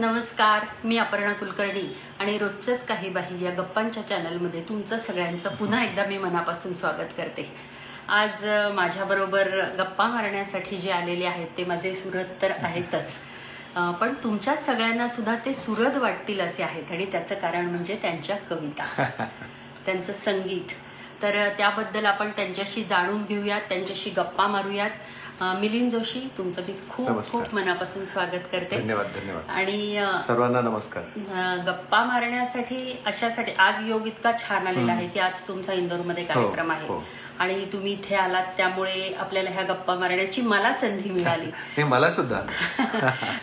नमस्कार, मी अपर्णा कुलकर्णी आणि रोजचंच काही बाही या गप्पांच्या चॅनलमध्ये तुमचं सगळ्यांचं पुन्हा एकदा मी मनापासून स्वागत करते. आज माझ्याबरोबर गप्पा मारण्यासाठी जे आलेले आहेत ते माझे सुहृद तर आहेतच, पण तुमच्या सगळ्यांना सुद्धा ते सुहृद वाटतील असे आहेत आणि त्याचं कारण म्हणजे त्यांच्या कविता, त्यांचं संगीत. तर त्याबद्दल आपण त्यांच्याशी जाणून घेऊयात, त्यांच्याशी गप्पा मारूयात. मिलिंद जोशी, तुमचं मी खूप खूप मनापासून स्वागत करते. धन्यवाद धन्यवाद. आणि सर्वांना नमस्कार. गप्पा मारण्यासाठी अशासाठी आज योग इतका छान आलेला आहे की आज तुमचा इंदोरमध्ये कार्यक्रम आहे आणि तुम्ही इथे आलात, त्यामुळे आपल्याला ह्या गप्पा मारण्याची मला संधी मिळाली. हे मला सुद्धा.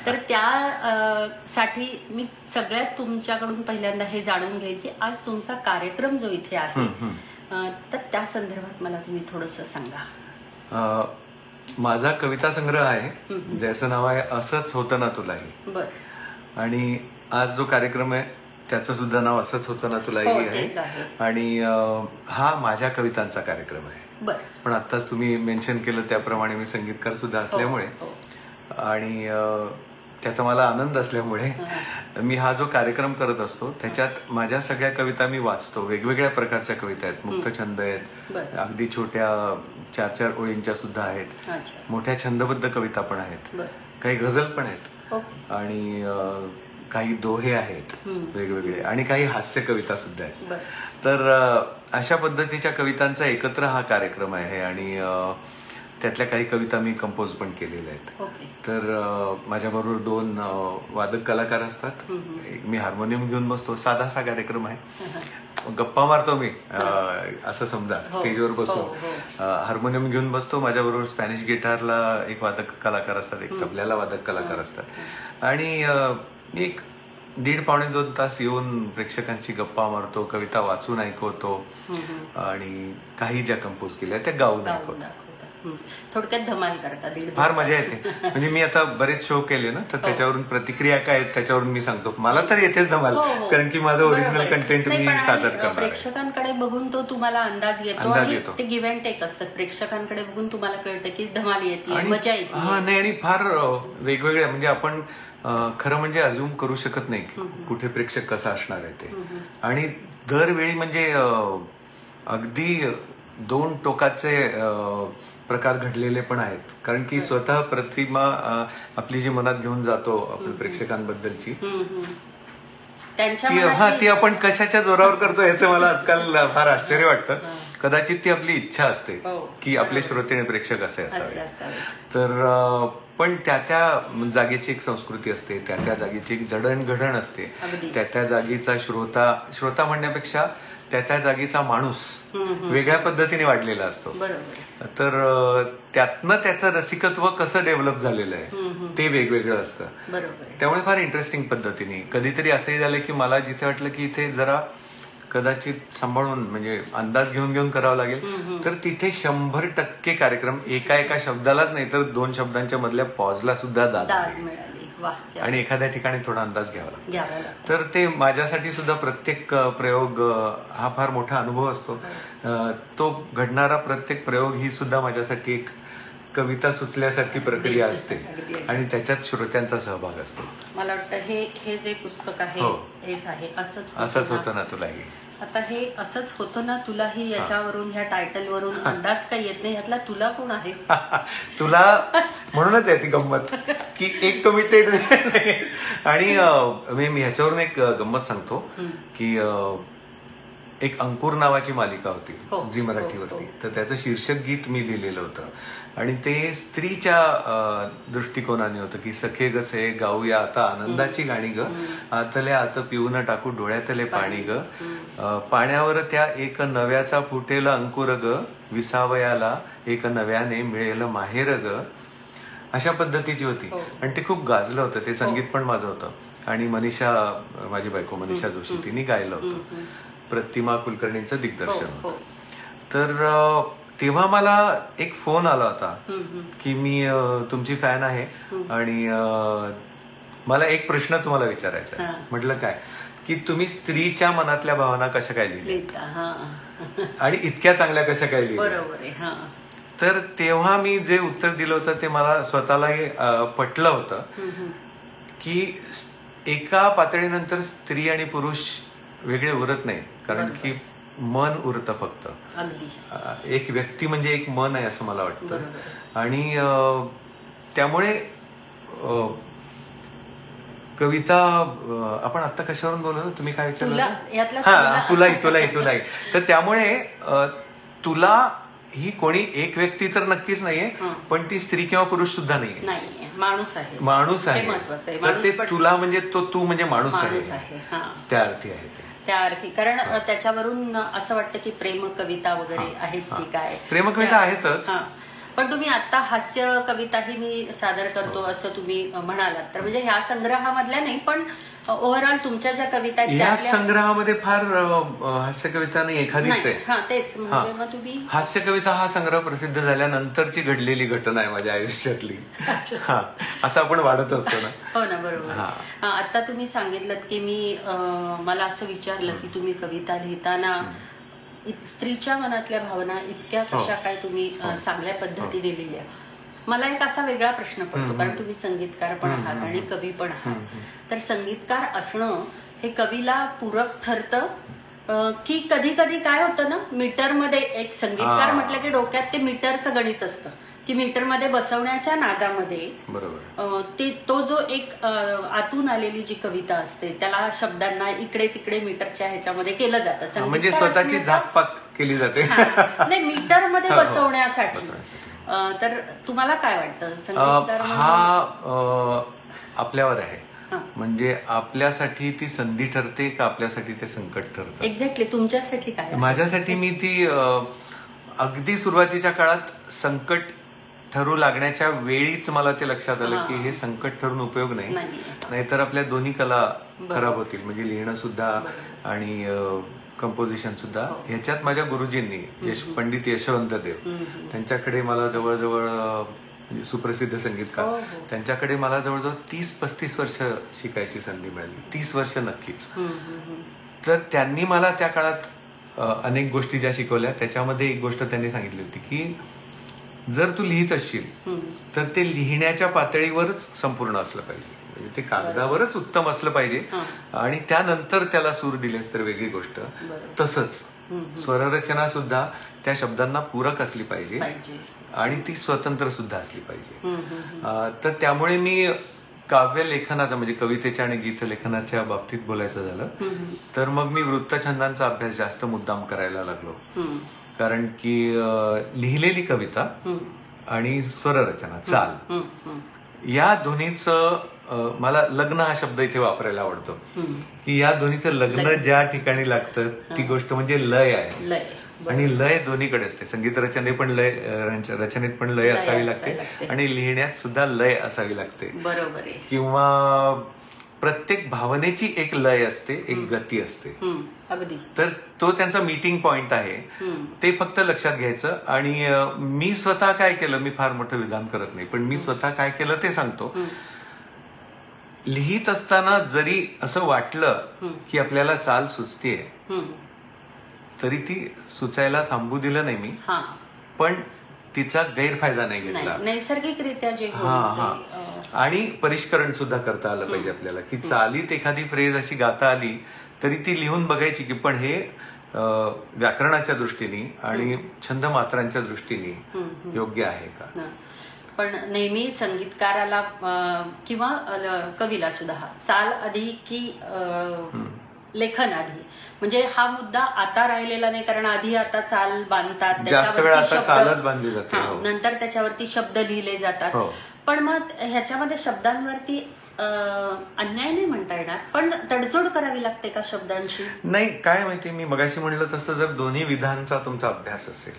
तर त्यासाठी मी सगळ्यात तुमच्याकडून पहिल्यांदा हे जाणून घेईल की आज तुमचा कार्यक्रम जो इथे आहे तर त्या संदर्भात मला तुम्ही थोडंसं सांगा. माझा कविता संग्रह आहे ज्याचं नाव आहे असंच होतं ना तुलाही. आणि आज जो कार्यक्रम आहे त्याचं सुद्धा नाव असंच होतं ना तुलाही आहे. आणि हा माझ्या कवितांचा कार्यक्रम आहे. पण आताच तुम्ही मेन्शन केलं त्याप्रमाणे मी संगीतकार सुद्धा असल्यामुळे आणि त्याचा मला आनंद असल्यामुळे मी हा जो कार्यक्रम करत असतो त्याच्यात माझ्या सगळ्या कविता मी वाचतो. वेगवेगळ्या प्रकारच्या कविता आहेत, मुक्तछंद आहेत, अगदी छोट्या 4-4 ओळींच्या सुद्धा आहेत, मोठ्या छंदबद्ध कविता पण आहेत, काही गझल पण आहेत आणि काही दोहे आहेत वेगवेगळे आणि काही हास्य कविता सुद्धा आहेत. तर अशा पद्धतीच्या कवितांचा एकत्र हा कार्यक्रम आहे आणि त्यातल्या काही कविता मी कंपोज पण केलेल्या आहेत. तर माझ्याबरोबर 2 वादक कलाकार असतात. मी हार्मोनियम घेऊन बसतो. साधासा कार्यक्रम आहे, गप्पा मारतो मी असं समजा, स्टेजवर बसून हार्मोनियम घेऊन बसतो. माझ्याबरोबर स्पॅनिश गिटारला एक वादक कलाकार असतात, एक तबल्याला वादक कलाकार असतात आणि मी एक 1.5-2 तास येऊन प्रेक्षकांची गप्पा मारतो, कविता वाचून ऐकवतो आणि काही ज्या कंपोज केल्या त्या गाऊन ऐकवतो. थोडक्यात धमाल करता. फार मजा येते. म्हणजे मी आता बरेच शो केले ना, तर त्याच्यावरून प्रतिक्रिया काय आहेत त्याच्यावरून मी सांगतो. मला तर येतेच धमाल, कारण की माझं ओरिजिनल कंटेंट मी सादर करणार. प्रेक्षकांकडे बघून तो तुम्हाला अंदाज येतो आणि ते गिव्ह अँड टेक असतं. प्रेक्षकांकडे बघून तुम्हाला कळतं की धमाल येते, मजा येते. नाही, आणि फार वेगवेगळ्या, म्हणजे आपण खरं म्हणजे अज्युम करू शकत नाही कुठे प्रेक्षक कसा असणार आहे ते. आणि दरवेळी म्हणजे अगदी 2 टोकाचे प्रकार घडलेले पण आहेत, कारण की स्वतः प्रतिमा आपली जी मनात घेऊन जातो आपल्या प्रेक्षकांबद्दलची, ती आपण कशाच्या जोरावर करतो याचं मला आजकाल फार आश्चर्य वाटतं. कदाचित ती आपली इच्छा असते की आपले श्रोते आणि प्रेक्षक असे असावे. तर पण त्या जागेची एक संस्कृती असते, त्या जागेची एक जडणघडण असते, त्या जागेचा श्रोता म्हणण्यापेक्षा त्या जागेचा माणूस वेगळ्या पद्धतीने वाढलेला असतो. तर त्यातनं त्याचं रसिकत्व कसं डेव्हलप झालेलं आहे ते वेगवेगळं असतं. त्यामुळे फार इंटरेस्टिंग पद्धतीने कधीतरी असंही झालं की मला जिथे वाटलं की इथे जरा कदाचित सांभाळून, म्हणजे अंदाज घेऊन करावं लागेल, तर तिथे 100% कार्यक्रम एका शब्दालाच नाही तर 2 शब्दांच्या मधल्या पॉजला सुद्धा दाद मिळाली आणि एखाद्या ठिकाणी थोडा अंदाज घ्यावा लागतो. तर ते माझ्यासाठी सुद्धा प्रत्येक प्रयोग हा फार मोठा अनुभव असतो. तो घडणारा प्रत्येक प्रयोग ही सुद्धा माझ्यासाठी एक कविता सुचल्यासारखी प्रक्रिया असते आणि त्याच्यात श्रोत्यांचा सहभाग असतो. मला वाटतं हे जे पुस्तक आहे हेच आहे, असंच होतं ना तुलाही. आता हे असंच होतं ना तुलाही, याच्यावरून, ह्या टायटलवरून अंदाज काही येत नाही ह्यातला तुला कोण आहे. तुला म्हणूनच आहे ती गंमत की एक कमिटेड. आणि मी ह्याच्यावरून एक गंमत सांगतो की एक अंकुर नावाची मालिका होती झी मराठीवरती, तर त्याचं शीर्षक गीत मी लिहिलेलं होतं आणि ते स्त्रीच्या दृष्टिकोनाने होतं की सखे गसे गाऊया आता आनंदाची गाणी ग, आतल्या आत पिऊन टाकू डोळ्यातले पाणी ग, पाण्यावर त्या एक नव्याचा फुटेल अंकुर ग, विसावयाला एक नव्याने मिळेल माहेर ग. अशा पद्धतीची होती आणि ते खूप गाजलं होतं. ते संगीत पण माझं होतं आणि मनीषा, माझी बायको मनीषा जोशी, तिने गायलं होतं. प्रतिमा कुलकर्णींचं दिग्दर्शन होतं. तर तेव्हा मला एक फोन आला होता की मी तुमची फॅन आहे आणि मला एक प्रश्न तुम्हाला विचारायचा आहे. म्हटलं काय, की तुम्ही स्त्रीच्या मनातल्या भावना कशा काय लिहिल्या आणि इतक्या चांगल्या कशा काय लिहिल्या. तर तेव्हा मी जे उत्तर दिलं होतं ते मला स्वतःलाही पटलं होतं की एका पातळीनंतर स्त्री आणि पुरुष वेगळे उरत नाही, कारण की मन उरतं फक्त. एक व्यक्ती म्हणजे एक मन आहे असं मला वाटतं. आणि त्यामुळे कविता, आपण आता कशावरून बोललो ना, तुम्ही काय विचारलं? हा, तुलाही. तर त्यामुळे तुला ही कोणी एक व्यक्ती तर नक्कीच नाहीये, पण ती स्त्री किंवा पुरुष सुद्धा नाहीये, माणूस आहे. तर ते तुला म्हणजे तू म्हणजे माणूस आहे, त्या अर्थी आहे ते. त्या अर्थी, कारण त्याच्यावरून असं वाटतं की प्रेम कविता वगैरे आहेत की काय. प्रेम कविता आहेतच, पण तुम्ही आता हास्य कविताही मी सादर करतो असं तुम्ही म्हणालात, तर म्हणजे ह्या संग्रहामधल्या नाही, पण ओव्हरऑल तुमच्या ज्या कविता आहेत या संग्रहामध्ये फार हास्य कविता नाही, एखादीच आहे. तेच म्हणजे मग तुम्ही हास्य कविता हा संग्रह प्रसिद्ध झाल्यानंतरची घडलेली घटना आहे माझ्या आयुष्यातली. असं आपण वाढत असतो ना. हो ना, बरोबर. आता तुम्ही सांगितलं की मला असं विचारलं की तुम्ही कविता लिहिताना स्त्रीच्या मनातल्या भावना इतक्या कशा काय तुम्ही चांगल्या पद्धतीने लिहिल्या. मला एक असा वेगळा प्रश्न पडतो, कारण तुम्ही संगीतकार पण आहात आणि कवी पण आहात. तर संगीतकार असणं हे कवीला पूरक ठरतं की कधी कधी काय होतं ना, मीटरमध्ये एक संगीतकार म्हटलं की डोक्यात ते मीटरचं गणित असतं की मीटरमध्ये बसवण्याच्या नादामध्ये तो जो एक आतून आलेली जी कविता असते त्याला शब्दांना इकडे तिकडे मीटरच्या ह्याच्यामध्ये केलं जातं, म्हणजे स्वतःची झाकपाक केली जाते नाही, मीटरमध्ये बसवण्यासाठी. तर तुम्हाला काय वाटतं, संगीतकार हा आपल्यावर आहे, म्हणजे आपल्यासाठी ती संधी ठरते का आपल्यासाठी ते संकट ठरतं? एक्झॅक्टली. तुमच्यासाठी काय? माझ्यासाठी मी ती अगदी सुरुवातीच्या काळात संकट ठरू लागण्याच्या वेळीच मला ते लक्षात आलं की हे संकट ठरून उपयोग नाही, नाहीतर आपल्या दोन्ही कला खराब होतील, म्हणजे लिहिणं सुद्धा आणि कंपोजिशन सुद्धा. ह्याच्यात माझ्या गुरुजींनी, पंडित यशवंत देव, त्यांच्याकडे मला जवळजवळ सुप्रसिद्ध संगीतकार, त्यांच्याकडे मला जवळजवळ 30-35 वर्ष शिकायची संधी मिळाली, 30 वर्ष नक्कीच. तर त्यांनी मला त्या काळात अनेक गोष्टी ज्या शिकवल्या, त्याच्यामध्ये एक गोष्ट त्यांनी सांगितली होती की जर तू लिहित असशील तर ते लिहिण्याच्या पातळीवरच संपूर्ण असलं पाहिजे, म्हणजे ते कागदावरच उत्तम असलं पाहिजे, आणि त्यानंतर त्याला सूर दिलेस तर वेगळी गोष्ट. तसंच स्वररचना सुद्धा त्या शब्दांना पूरक असली पाहिजे आणि ती स्वतंत्र सुद्धा असली पाहिजे. तर त्यामुळे मी काव्य लेखनाचा, म्हणजे कवितेच्या आणि गीतलेखनाच्या बाबतीत बोलायचं झालं तर मग मी वृत्तछंदांचा अभ्यास जास्त मुद्दाम करायला लागलो, कारण की लिहिलेली कविता आणि स्वररचना, चाल, या दोन्हीचं मला लग्न हा शब्द इथे वापरायला आवडतो की या दोन्हीचं लग्न ज्या ठिकाणी लागतं ती गोष्ट म्हणजे लय आहे, आणि लय दोन्हीकडे असते. संगीत रचनेत पण लय असावी लागते आणि लिहिण्यात सुद्धा लय असावी लागते, बरोबर आहे. किंवा प्रत्येक भावनेची एक लय असते, एक गती असते. अगदी. तर तो त्यांचा मीटिंग पॉइंट आहे, ते फक्त लक्षात घ्यायचं. आणि मी स्वतः काय केलं, मी फार मोठं विधान करत नाही, पण मी स्वतः काय केलं ते सांगतो. लिहित असताना जरी असं वाटलं की आपल्याला चाल सुचतेय, तरी ती सुचायला थांबू दिलं नाही मी, पण तिचा गैरफायदा नाही घेतला, नैसर्गिकरित्या जे. आणि परिष्करण सुद्धा करता आलं पाहिजे आपल्याला, की चालीत एखादी फ्रेज अशी गाता आली तरी ती लिहून बघायची की पण हे व्याकरणाच्या दृष्टीने आणि छंद मात्रांच्या दृष्टीने योग्य आहे का. पण नेहमी संगीतकाराला किंवा कवीला सुद्धा चाल आधी की लेखन आधी, म्हणजे हा मुद्दा आता राहिलेला नाही, कारण आधी आता चाल बांधतात, जास्त वेळ आता चालच बांधली जाते, नंतर त्याच्यावरती शब्द लिहिले जातात. पण मग ह्याच्यामध्ये शब्दांवरती अन्याय नाही म्हणता येणार, पण तडजोड करावी लागते का शब्दांशी? नाही, काय माहिती, मी मगाशी म्हणलं तसं जर दोन्ही विधांचा तुमचा अभ्यास असेल,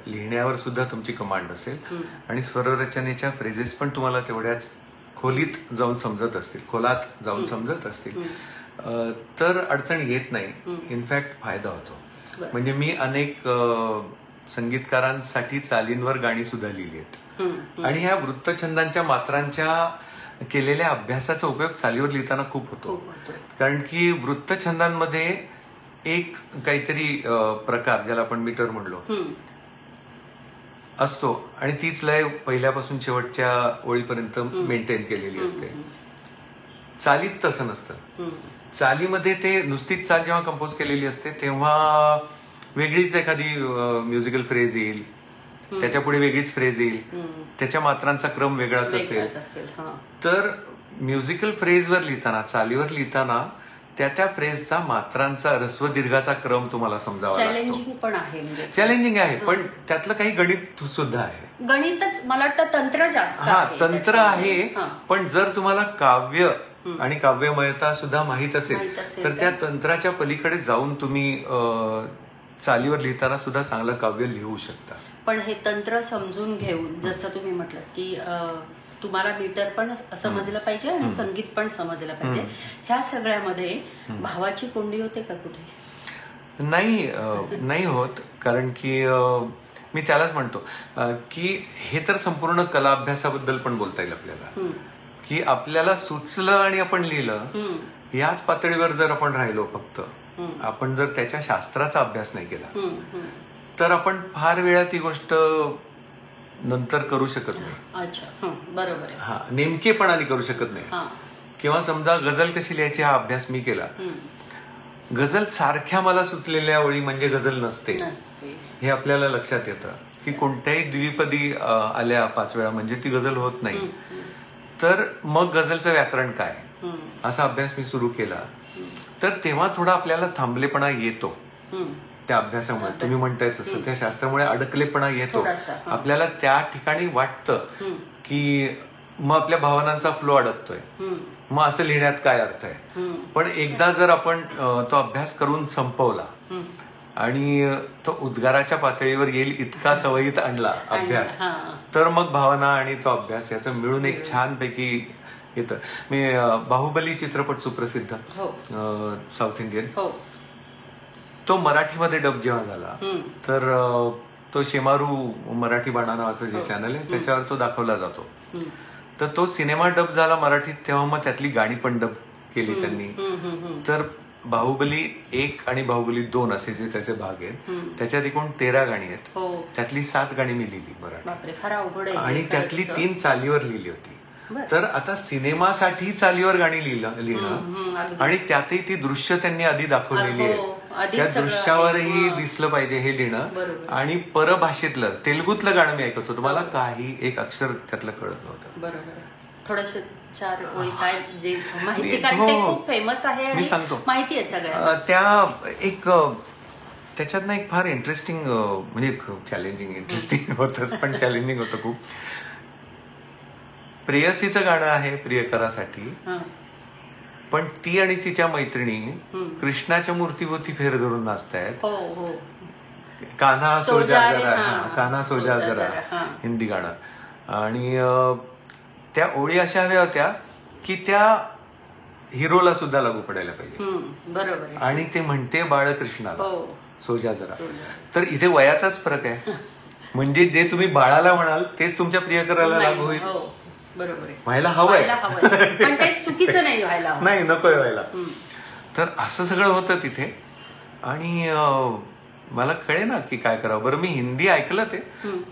लिहिण्यावर सुद्धा तुमची कमांड असेल आणि स्वररचनेच्या फ्रेजेस पण तुम्हाला तेवढ्याच खोलीत जाऊन समजत असतील, खोलात जाऊन समजत असतील, तर अडचण येत नाही, इनफॅक्ट फायदा होतो. म्हणजे मी अनेक संगीतकारांसाठी चालींवर गाणी सुद्धा लिहिली आहेत, आणि ह्या वृत्तछंदांच्या मात्रांच्या केलेल्या अभ्यासाचा उपयोग चालीवर लिहिताना खूप होतो. कारण की वृत्तछंदांमध्ये एक काहीतरी प्रकार, ज्याला आपण मीटर म्हणलो, असतो, आणि तीच लय पहिल्यापासून शेवटच्या ओळीपर्यंत मेंटेन केलेली असते. चालीत तसं नसतं. चालीमध्ये ते नुसतीच चाल जेव्हा कंपोज केलेली असते तेव्हा वेगळीच एखादी म्युझिकल फ्रेज येईल, त्याच्या पुढे वेगळीच फ्रेज येईल, त्याच्या मात्रांचा क्रम वेगळाच असेल. तर म्युझिकल फ्रेजवर लिहिताना, चालीवर लिहिताना त्या फ्रेजचा, मात्रांचा, ऱ्हस्व दीर्घाचा क्रम तुम्हाला समजावा लागतो. चॅलेंजिंग पण आहे, चॅलेंजिंग आहे, पण त्यातलं काही गणित सुद्धा आहे. गणितच मला वाटतं तंत्र जास्त आहे. तंत्र आहे, पण जर तुम्हाला काव्य आणि काव्यमयता सुद्धा माहित असेल तर त्या तंत्राच्या पलीकडे जाऊन तुम्ही चालीवर लिहिताना सुद्धा चांगलं काव्य लिहू शकता. पण हे तंत्र समजून घेऊन, जसं तुम्ही म्हटलं की तुम्हाला मीटर पण समजलं पाहिजे आणि संगीत पण समजलं पाहिजे, ह्या सगळ्यामध्ये भावाची कोंडी होते का कुठे? नाही होत, कारण की मी त्यालाच म्हणतो की हे तर संपूर्ण कला अभ्यासाबद्दल पण बोलता येईल आपल्याला, की आपल्याला सुचलं आणि आपण लिहिलं, याच पातळीवर जर आपण राहिलो फक्त, आपण जर त्याच्या शास्त्राचा अभ्यास नाही केला तर आपण फार वेळा ती गोष्ट नंतर करू शकत नाही. अच्छा, बरोबर आहे. नेमकेपणाने करू शकत नाही. किंवा समजा गझल कशी लिहायची हा अभ्यास मी केला, गझल सारख्या मला सुचलेल्या ओळी म्हणजे गझल नसते हे आपल्याला लक्षात येतं, की कोणत्याही द्विपदी आल्या 5 वेळा म्हणजे ती गझल होत नाही. तर मग गझलचं व्याकरण काय, असा अभ्यास मी सुरू केला, तर तेव्हा थोडा आपल्याला थांबलेपणा येतो त्या अभ्यासामुळे. तुम्ही म्हणताय तसं त्या शास्त्रामुळे अडकलेपणा येतो आपल्याला. त्या ठिकाणी वाटतं की मग आपल्या भावनांचा फ्लो अडकतोय, मग असं लिहिण्यात काय अर्थ आहे. पण एकदा जर आपण तो अभ्यास करून संपवला आणि तो उद्गाराच्या पातळीवर येईल इतका सवयीत आणला अभ्यास, तर मग भावना आणि तो अभ्यास याचं मिळून एक छानपैकी येतं. मी बाहुबली चित्रपट सुप्रसिद्ध साऊथ इंडियन, तो मराठीमध्ये डब जेव्हा झाला तर तो शेमारू मराठी बाणा नावाचं जे चॅनल आहे त्याच्यावर तो दाखवला जातो. तर तो सिनेमा डब झाला मराठीत, तेव्हा मग त्यातली गाणी पण डब केली त्यांनी. तर बाहुबली 1 आणि बाहुबली 2 असे जे त्याचे भाग आहेत, त्याच्यात एकूण 13 गाणी आहेत. त्यातली 7 गाणी मी लिहिली मराठी, आणि त्यातली 3 चालीवर लिहिली होती. तर आता सिनेमासाठी चालीवर गाणी लिहिणं आणि त्यातही ती दृश्य त्यांनी आधी दाखवलेली आहे, त्या दृश्यावरही दिसलं पाहिजे हे लिहिणं. आणि परभाषेतलं तेलुगूतलं गाणं मी ऐकतो, तुम्हाला काही एक अक्षर त्यातलं कळत नव्हतं. बरोबर. थोडंसं 4 ओळी काय जे माहिती, कारण ते खूप फेमस आहे, मी सांगतो, माहिती आहे सगळ्यांना. त्या एक त्याच्यातनं एक फार इंटरेस्टिंग, म्हणजे चॅलेंजिंग, इंटरेस्टिंग होतच पण चॅलेंजिंग होतं खूप. प्रेयसीचं गाणं आहे प्रियकरासाठी, पण ती आणि तिच्या मैत्रिणी कृष्णाच्या मूर्तीभोवती फेर धरून नाचतायत. कान्हा सोजा जरा, कान्हा सोजा जरा, हिंदी गाणं. आणि त्या ओळी अशा हव्या होत्या की त्या हिरोला सुद्धा लागू पडायला पाहिजे. बरोबर. आणि ते म्हणते बाळकृष्णाला सोजा जरा. तर इथे वयाचाच फरक आहे, म्हणजे जे तुम्ही बाळाला म्हणाल तेच तुमच्या प्रियकराला लागू होईल. बरोबर, व्हायला हवंय, पण ते चुकीचं नाही व्हायला, नाही नकोय व्हायला. तर असं सगळं होतं तिथे. आणि मला कळे ना की काय करावं. बरं, मी हिंदी ऐकलं ते,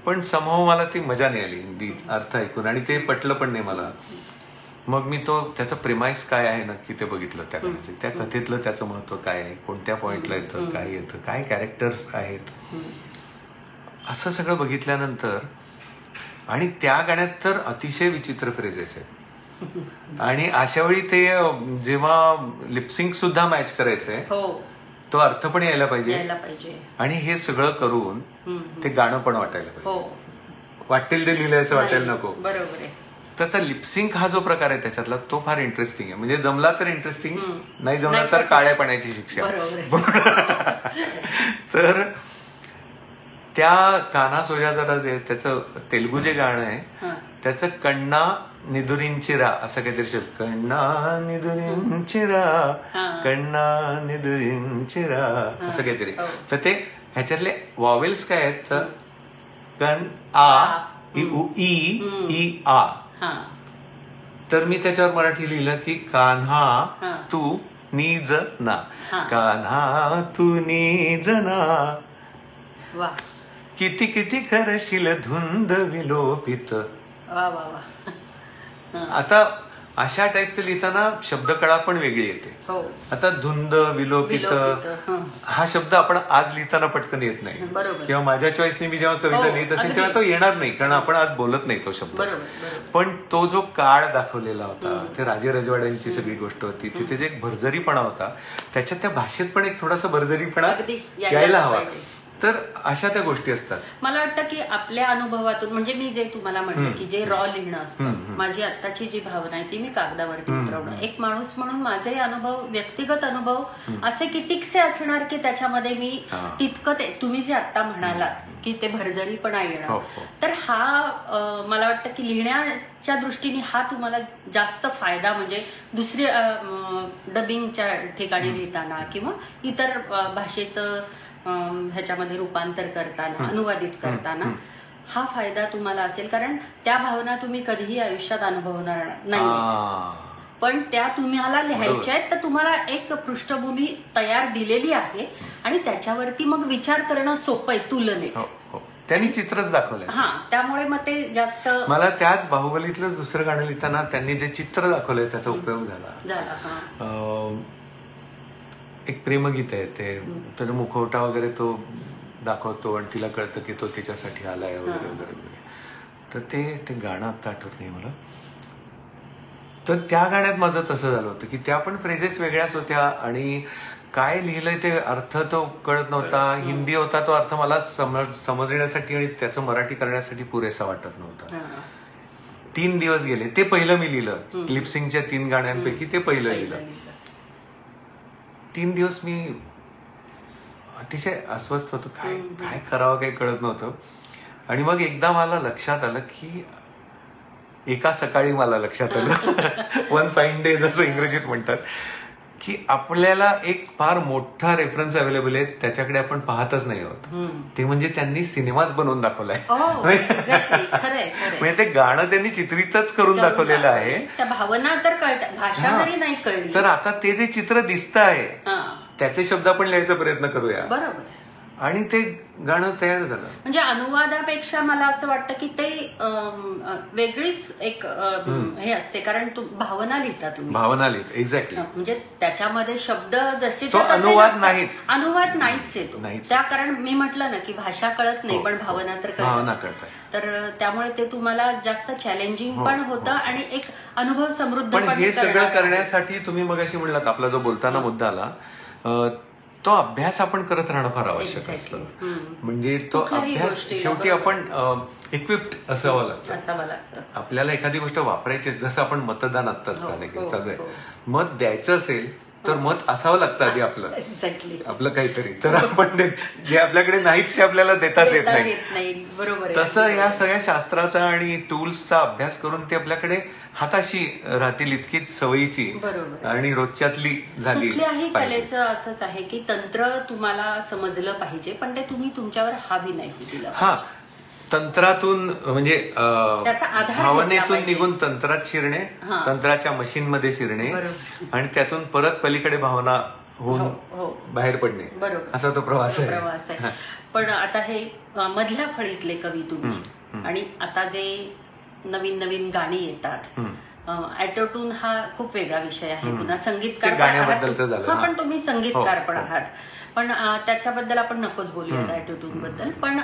पण समूह मला ती मजा नाही आली हिंदी अर्थ ऐकून, आणि ते पटलं पण नाही मला. मग मी त्याचं प्रेमाइस काय आहे नक्की ते बघितलं त्या गाण्याचं, त्या कथेतलं त्याचं महत्व काय आहे, कोणत्या पॉइंटला येतं, काय येतं, काय कॅरेक्टर्स आहेत, असं सगळं बघितल्यानंतर. आणि त्या गाण्यात तर अतिशय विचित्र फ्रेजेस आहेत, आणि अशा वेळी ते जेव्हा लिपसिंग सुद्धा मॅच करायचंय, तो अर्थ पण यायला पाहिजे, आणि हे सगळं करून ते गाणं पण वाटायला पाहिजे. वाटेल ते लिहिलंय असं वाटायला नको. बरोबर आहे. तर लिपसिंग हा जो प्रकार आहे त्याच्यातला तो फार इंटरेस्टिंग आहे. म्हणजे जमला तर इंटरेस्टिंग, नाही जमला तर काळ्या पाण्याची शिक्षा. तर त्या कान्हा सोजा जरा जे त्याचं तेलुगू जे गाणं आहे त्याचं कण्णा निदुरिंचिरा असं काहीतरी शब्द, कण्णा निदुरिंचिरा, कण्णा निदुरिंचिरा असं काहीतरी. तर ते ह्याच्यातले वॉवेल्स काय आहेत, तर कण आ इ उ ई आ. तर मी त्याच्यावर मराठी लिहिलं की कान्हा तू निज ना, कान्हा तू निज ना, किती किती करशील धुंद विलोपित. आता अशा टाईपचे लिहिताना शब्दकळा पण वेगळी येते. आता धुंद, विलोपित हा शब्द आपण आज लिहिताना पटकन येत नाही, किंवा माझ्या चॉईसने मी जेव्हा कविता लिहित असेल तेव्हा तो येणार नाही, कारण आपण आज बोलत नाही तो शब्द. पण तो जो काळ दाखवलेला होता, ते राजे रजवाड्यांची सगळी गोष्ट होती, तिथे जे एक भरजरीपणा होता, त्याच्यात त्या भाषेत पण एक थोडासा भरजरीपणा यायला हवा. तर अशा त्या गोष्टी असतात. मला वाटतं की आपल्या अनुभवातून, म्हणजे मी जे तुम्हाला म्हटलं की जे रॉ लिहिणं असतं, माझी आत्ताची जी भावना आहे ती मी कागदावरती उतरवणं, एक माणूस म्हणून माझे अनुभव, व्यक्तिगत अनुभव असे कितीकसे असणार की त्याच्यामध्ये मी तितकं तुम्ही जे आता म्हणालात की ते भरजरीपणा येणं, तर हा मला वाटतं की लिहिण्याच्या दृष्टीने हा तुम्हाला जास्त फायदा, म्हणजे दुसरी डबिंगच्या ठिकाणी लिहिताना किंवा इतर भाषेचं ह्याच्यामध्ये रूपांतर करताना, अनुवादित करताना हा फायदा तुम्हाला असेल, कारण त्या भावना तुम्ही कधीही आयुष्यात अनुभवणार नाही, पण त्या तुम्हाला लिहायच्या आहेत, तर तुम्हाला एक पृष्ठभूमी तयार दिलेली आहे आणि त्याच्यावरती मग विचार करणं सोपं आहे तुलनेत. त्यांनी चित्रच दाखवलंय. त्यामुळे मग ते जास्त. मला त्याच बाहुबलीतलंच दुसरं गाणं लिहिताना त्यांनी जे चित्र दाखवलंय त्याचा उपयोग झाला. एक प्रेमगीत आहे ते, त्याचा मुखवटा वगैरे तो दाखवतो आणि तिला कळतं की तो तिच्यासाठी आलाय वगैरे वगैरे वगैरे. तर ते गाणं आता आठवत नाही मला. तर त्या गाण्यात माझं तसं झालं होतं की त्या पण फ्रेजेस वेगळ्याच होत्या आणि काय लिहिलंय ते अर्थ तो कळत नव्हता. हिंदी होता, तो अर्थ मला समजण्यासाठी आणि त्याचं मराठी करण्यासाठी पुरेसा वाटत नव्हता. 3 दिवस गेले. ते पहिलं मी लिहिलं, लिपसिंगच्या 3 गाण्यांपैकी ते पहिलं लिहिलं. 3 दिवस मी अतिशय अस्वस्थ होतो, काय करावं काही कळत नव्हतं. आणि मग एकदा मला लक्षात आलं की एका सकाळी मला लक्षात आलं, वन फाईन डे जसं इंग्रजीत म्हणतात, की आपल्याला एक फार मोठा रेफरन्स अवेलेबल आहे, त्याच्याकडे आपण पाहतच नाही आहोत. ते म्हणजे त्यांनी सिनेमाच बनवून दाखवलाय. म्हणजे ते गाणं त्यांनी चित्रितच करून दाखवलेलं आहे. भावना तर कळतात, भाषा जरी नाही कळली. तर आता ते जे चित्र दिसत आहे त्याचे शब्द आपण लिहायचा प्रयत्न करूया. बरोबर. आणि ते गाणं तयार झालं. म्हणजे अनुवादापेक्षा मला असं वाटतं की ते वेगळीच एक हे असते, कारण भावना लिहिता तुम्ही. भावना लिहित, एक्झॅक्टली. म्हणजे त्याच्यामध्ये शब्द जसे अनुवाद नाहीच, अनुवाद नाहीच येतो त्या, कारण मी म्हटलं ना की भाषा कळत नाही पण भावना तर कळतात. तर त्यामुळे ते तुम्हाला जास्त चॅलेंजिंग पण होतं आणि एक अनुभव समृद्ध पण. हे सगळं करण्यासाठी तुम्ही मगाशी म्हणलात, आपला जो बोलताना मुद्दा आला, तो अभ्यास आपण करत राहणं फार आवश्यक असतं. म्हणजे तो अभ्यास शेवटी आपण इक्विप्ड असावं लागतं. आपल्याला एखादी गोष्ट वापरायची, जसं आपण मतदान आत्ताच चालू आहे, मत द्यायचं असेल तर मत असावं लागतं आधी आपलं काहीतरी. तर आपण जे आपल्याकडे नाहीच ते आपल्याला देताच येत नाही. बरोबर. तसं या सगळ्या शास्त्राचा आणि टूल्सचा अभ्यास करून ते आपल्याकडे हाताशी राहतील इतकीच सवयीची आणि रोजच्यातली झाली. कुठल्याही कलेचं असंच आहे की तंत्र तुम्हाला समजलं पाहिजे, पण ते तुम्ही तुमच्यावर हावी नाही दिलं. तंत्रातून म्हणजे भावनेतून निघून तंत्रात शिरणे, तंत्राच्या मशीनमध्ये शिरणे आणि त्यातून परत पलीकडे भावना होऊन बाहेर पडणे, असा तो प्रवास आहे. पण आता हे मधल्या फळीतले कवी तुम्ही, आणि आता जे नवीन नवीन गाणी येतात, ॲटोट्यून हा खूप वेगळा विषय आहे. पुन्हा संगीतकार पण तुम्ही संगीतकार पण आहात, पण त्याच्याबद्दल आपण नकोच बोलूया ॲटोट्यून बद्दल. पण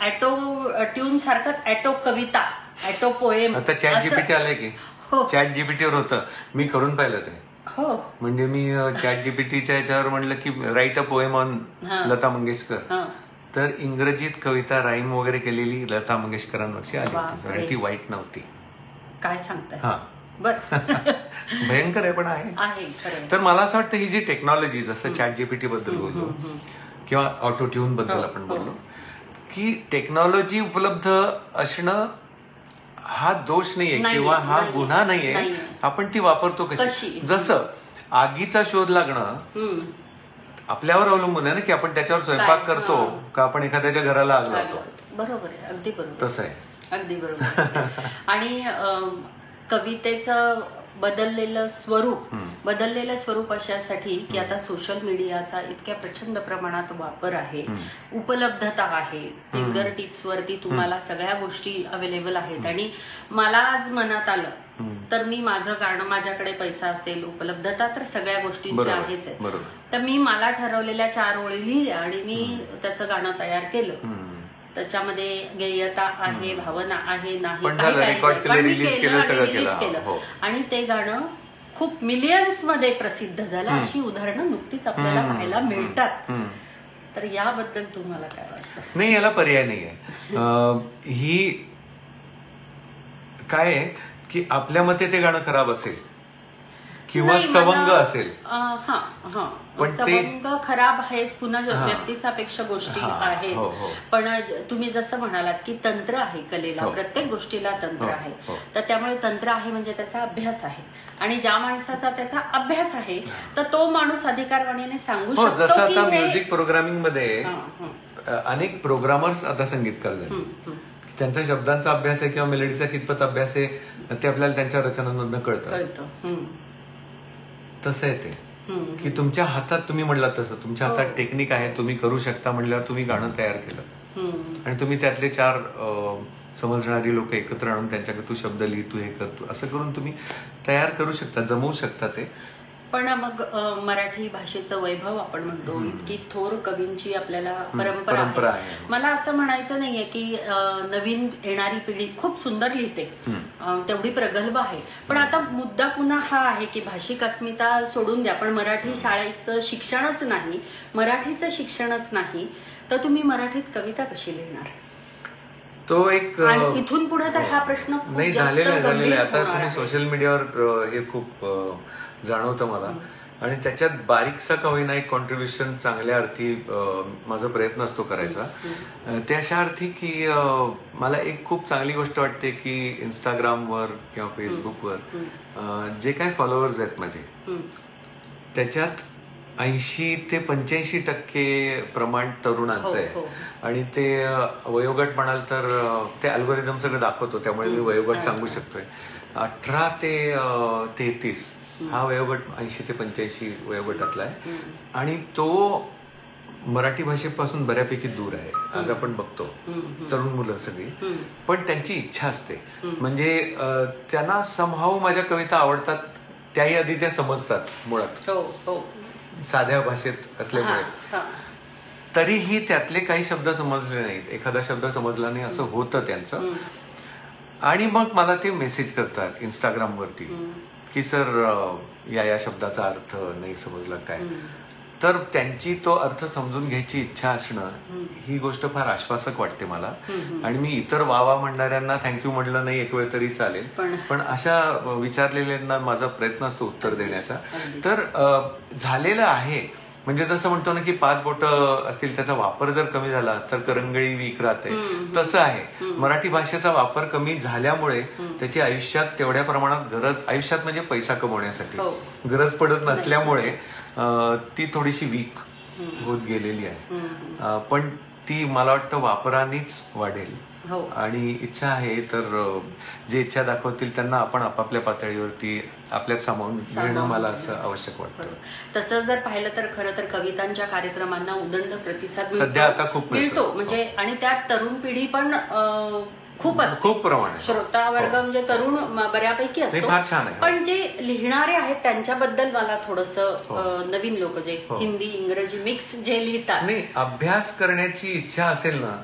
ॲटो ट्यून सारखंच ॲटो कविता, ॲटो पोएम. आता चॅट जीपीटी आलंय की, चॅट जीपीटीवर होतं, मी करून पाहिलं ते. म्हणजे मी चॅट जीपीटीच्या याच्यावर म्हणलं की right a poem on Lata Mangeshkar, तर इंग्रजीत कविता राईम वगैरे केलेली लता मंगेशकरांवरची आली आणि ती वाईट नव्हती. काय सांगताय? भयंकर आहे, पण आहे. तर मला असं वाटतं ही जी टेक्नॉलॉजी, जसं चॅट जीपीटी बद्दल बोललो किंवा ऑटो ट्यून बद्दल आपण बोललो, की टेक्नॉलॉजी उपलब्ध असणं हा दोष नाहीये किंवा हा गुन्हा नाहीये. आपण ती वापरतो कशी. जसं आगीचा शोध लागणं आपल्यावर अवलंबून आहे ना, की आपण त्याच्यावर स्वयंपाक करतो का आपण एखाद्याच्या घराला आग लावतो. बरोबर आहे, अगदी बरोबर. तसं आहे, अगदी बरोबर. आणि कवितेचं बदललेलं स्वरूप अशासाठी की आता सोशल मीडियाचा इतक्या प्रचंड प्रमाणात वापर आहे, उपलब्धता आहे, फिंगर टिप्स वरती तुम्हाला सगळ्या गोष्टी अवेलेबल आहेत. आणि मला आज मनात आलं तर मी माझं गाणं, माझ्याकडे पैसा असेल, उपलब्धता तर सगळ्या गोष्टींची आहेच आहे, तर मी मला ठरवलेल्या 4 ओळी लिहिल्या आणि मी त्याचं गाणं तयार केलं. त्याच्यामध्ये गेयता आहे, भावना आहे, नाही पण मी केलं आणि रिलीज केलं आणि ते गाणं खूप मिलियन्स मध्ये प्रसिद्ध झालं. अशी उदाहरणं नुकतीच आपल्याला पाहायला मिळतात. तर याबद्दल तुम्हाला काय वाटतं? नाही, याला पर्याय नाहीये. ही काय आहे की आपल्या मते ते गाणं खराब असेल किंवा सवंग असेल, पण सवंग खराब आहे, पुन्हा व्यक्तिसापेक्ष गोष्टी आहेत. पण तुम्ही जसं म्हणालात की तंत्र आहे कलेला, प्रत्येक गोष्टीला तंत्र आहे, तर त्यामुळे तंत्र आहे म्हणजे त्याचा अभ्यास आहे आणि ज्या माणसाचा त्याचा अभ्यास आहे तर तो माणूस अधिकारवाणीने सांगू शकतो. जसं आता म्युझिक प्रोग्रामिंग मध्ये अनेक प्रोग्रामर्स आता संगीतकार झाले, त्यांचा शब्दांचा अभ्यास आहे किंवा मेलडीचा कितपत अभ्यास आहे ते आपल्याला त्यांच्या रचनांमधून कळतं. तसं आहे ते की तुमच्या हातात, तुम्ही म्हणलात तसं, तुमच्या हातात टेक्निक आहे, तुम्ही करू शकता म्हणल्यावर तुम्ही गाणं तयार केलं आणि तुम्ही त्यातले 4 समजणारी लोक एकत्र आणून त्यांच्याकडे तू शब्द लिही, तू हे कर, तू असं करून तुम्ही तयार करू शकता, जमवू शकता ते. पण मग मराठी भाषेचं वैभव आपण म्हणतो, इतकी थोर कवींची आपल्याला परंपरा आहे. मला असं म्हणायचं नाहीये की नवीन येणारी पिढी खूप सुंदर लिहिते, तेवढी प्रगल्भ आहे, पण आता मुद्दा पुन्हा हा आहे की भाषिक अस्मिता सोडून द्या, पण मराठी शाळेचं शिक्षणच नाही, मराठीचं शिक्षणच नाही, तर तुम्ही मराठीत कविता कशी लिहिणार? तो एक आणि इथून पुढे तर हा प्रश्न नाही झालेला आहे. आता तुम्ही सोशल मीडियावर हे खूप जाणवतं मला, आणि त्याच्यात बारीकसा का होईना एक कॉन्ट्रीब्युशन चांगल्या अर्थी माझा प्रयत्न असतो करायचा. ते अशा अर्थी की मला एक खूप चांगली गोष्ट वाटते की इंस्टाग्रामवर किंवा फेसबुकवर जे काही फॉलोअर्स आहेत माझे, त्याच्यात 80 ते 85% प्रमाण तरुणांचं आहे. आणि ते वयोगट म्हणाल तर ते अल्गोरिदम सगळं दाखवतो, त्यामुळे मी वयोगट सांगू शकतोय. 18 ते 33 हा वयोगट 80 ते 85 वयोगटातला आहे आणि तो मराठी भाषेपासून बऱ्यापैकी दूर आहे. आज आपण बघतो तरुण मुलं सगळी, पण त्यांची इच्छा असते, म्हणजे त्यांना समहाऊ माझ्या कविता आवडतात, त्याही आधी त्या समजतात मुळात साध्या भाषेत असल्यामुळे. तरीही त्यातले काही शब्द समजले नाहीत, एखादा शब्द समजला नाही असं होतं त्यांचं, आणि मग मला ते मेसेज करतात इंस्टाग्रामवरती की सर या शब्दाचा अर्थ नाही समजला काय. तर त्यांची तो अर्थ समजून घ्यायची इच्छा असणं ही गोष्ट फार आश्वासक वाटते मला. आणि मी इतर वावा म्हणणाऱ्यांना थँक्यू म्हणलं नाही एक वेळ तरी चालेल, पण अशा विचारलेल्यांना माझा प्रयत्न असतो उत्तर देण्याचा. तर झालेलं आहे, म्हणजे जसं म्हणतो ना की 5 बोटं असतील त्याचा वापर जर कमी झाला तर करंगळी वीक राहते, तसं आहे. मराठी भाषेचा वापर कमी झाल्यामुळे त्याची आयुष्यात तेवढ्या प्रमाणात गरज, आयुष्यात म्हणजे पैसा कमवण्यासाठी गरज पडत नसल्यामुळे ती थोडीशी वीक होत गेलेली आहे. पण ती मला वाटतं वापरानेच वाढेल. आणि इच्छा आहे तर जे इच्छा दाखवतील त्यांना आपण आपापल्या पातळीवरती आपल्यात सामावून घेणं मला असं आवश्यक वाटतं. तसं जर पाहिलं तर खरं तर कवितांच्या कार्यक्रमांना उदंड प्रतिसाद सध्या आता खूप मिळतो, म्हणजे आणि त्यात तरुण पिढी पण खूप असते, खूप प्रमाणात श्रोता वर्ग म्हणजे तरुण बऱ्यापैकी असतो. फार छान आहे. पण जे लिहिणारे आहेत त्यांच्याबद्दल मला थोडंसं नवीन लोक जे हिंदी इंग्रजी मिक्स जे लिहितात, नाही अभ्यास करण्याची इच्छा असेल ना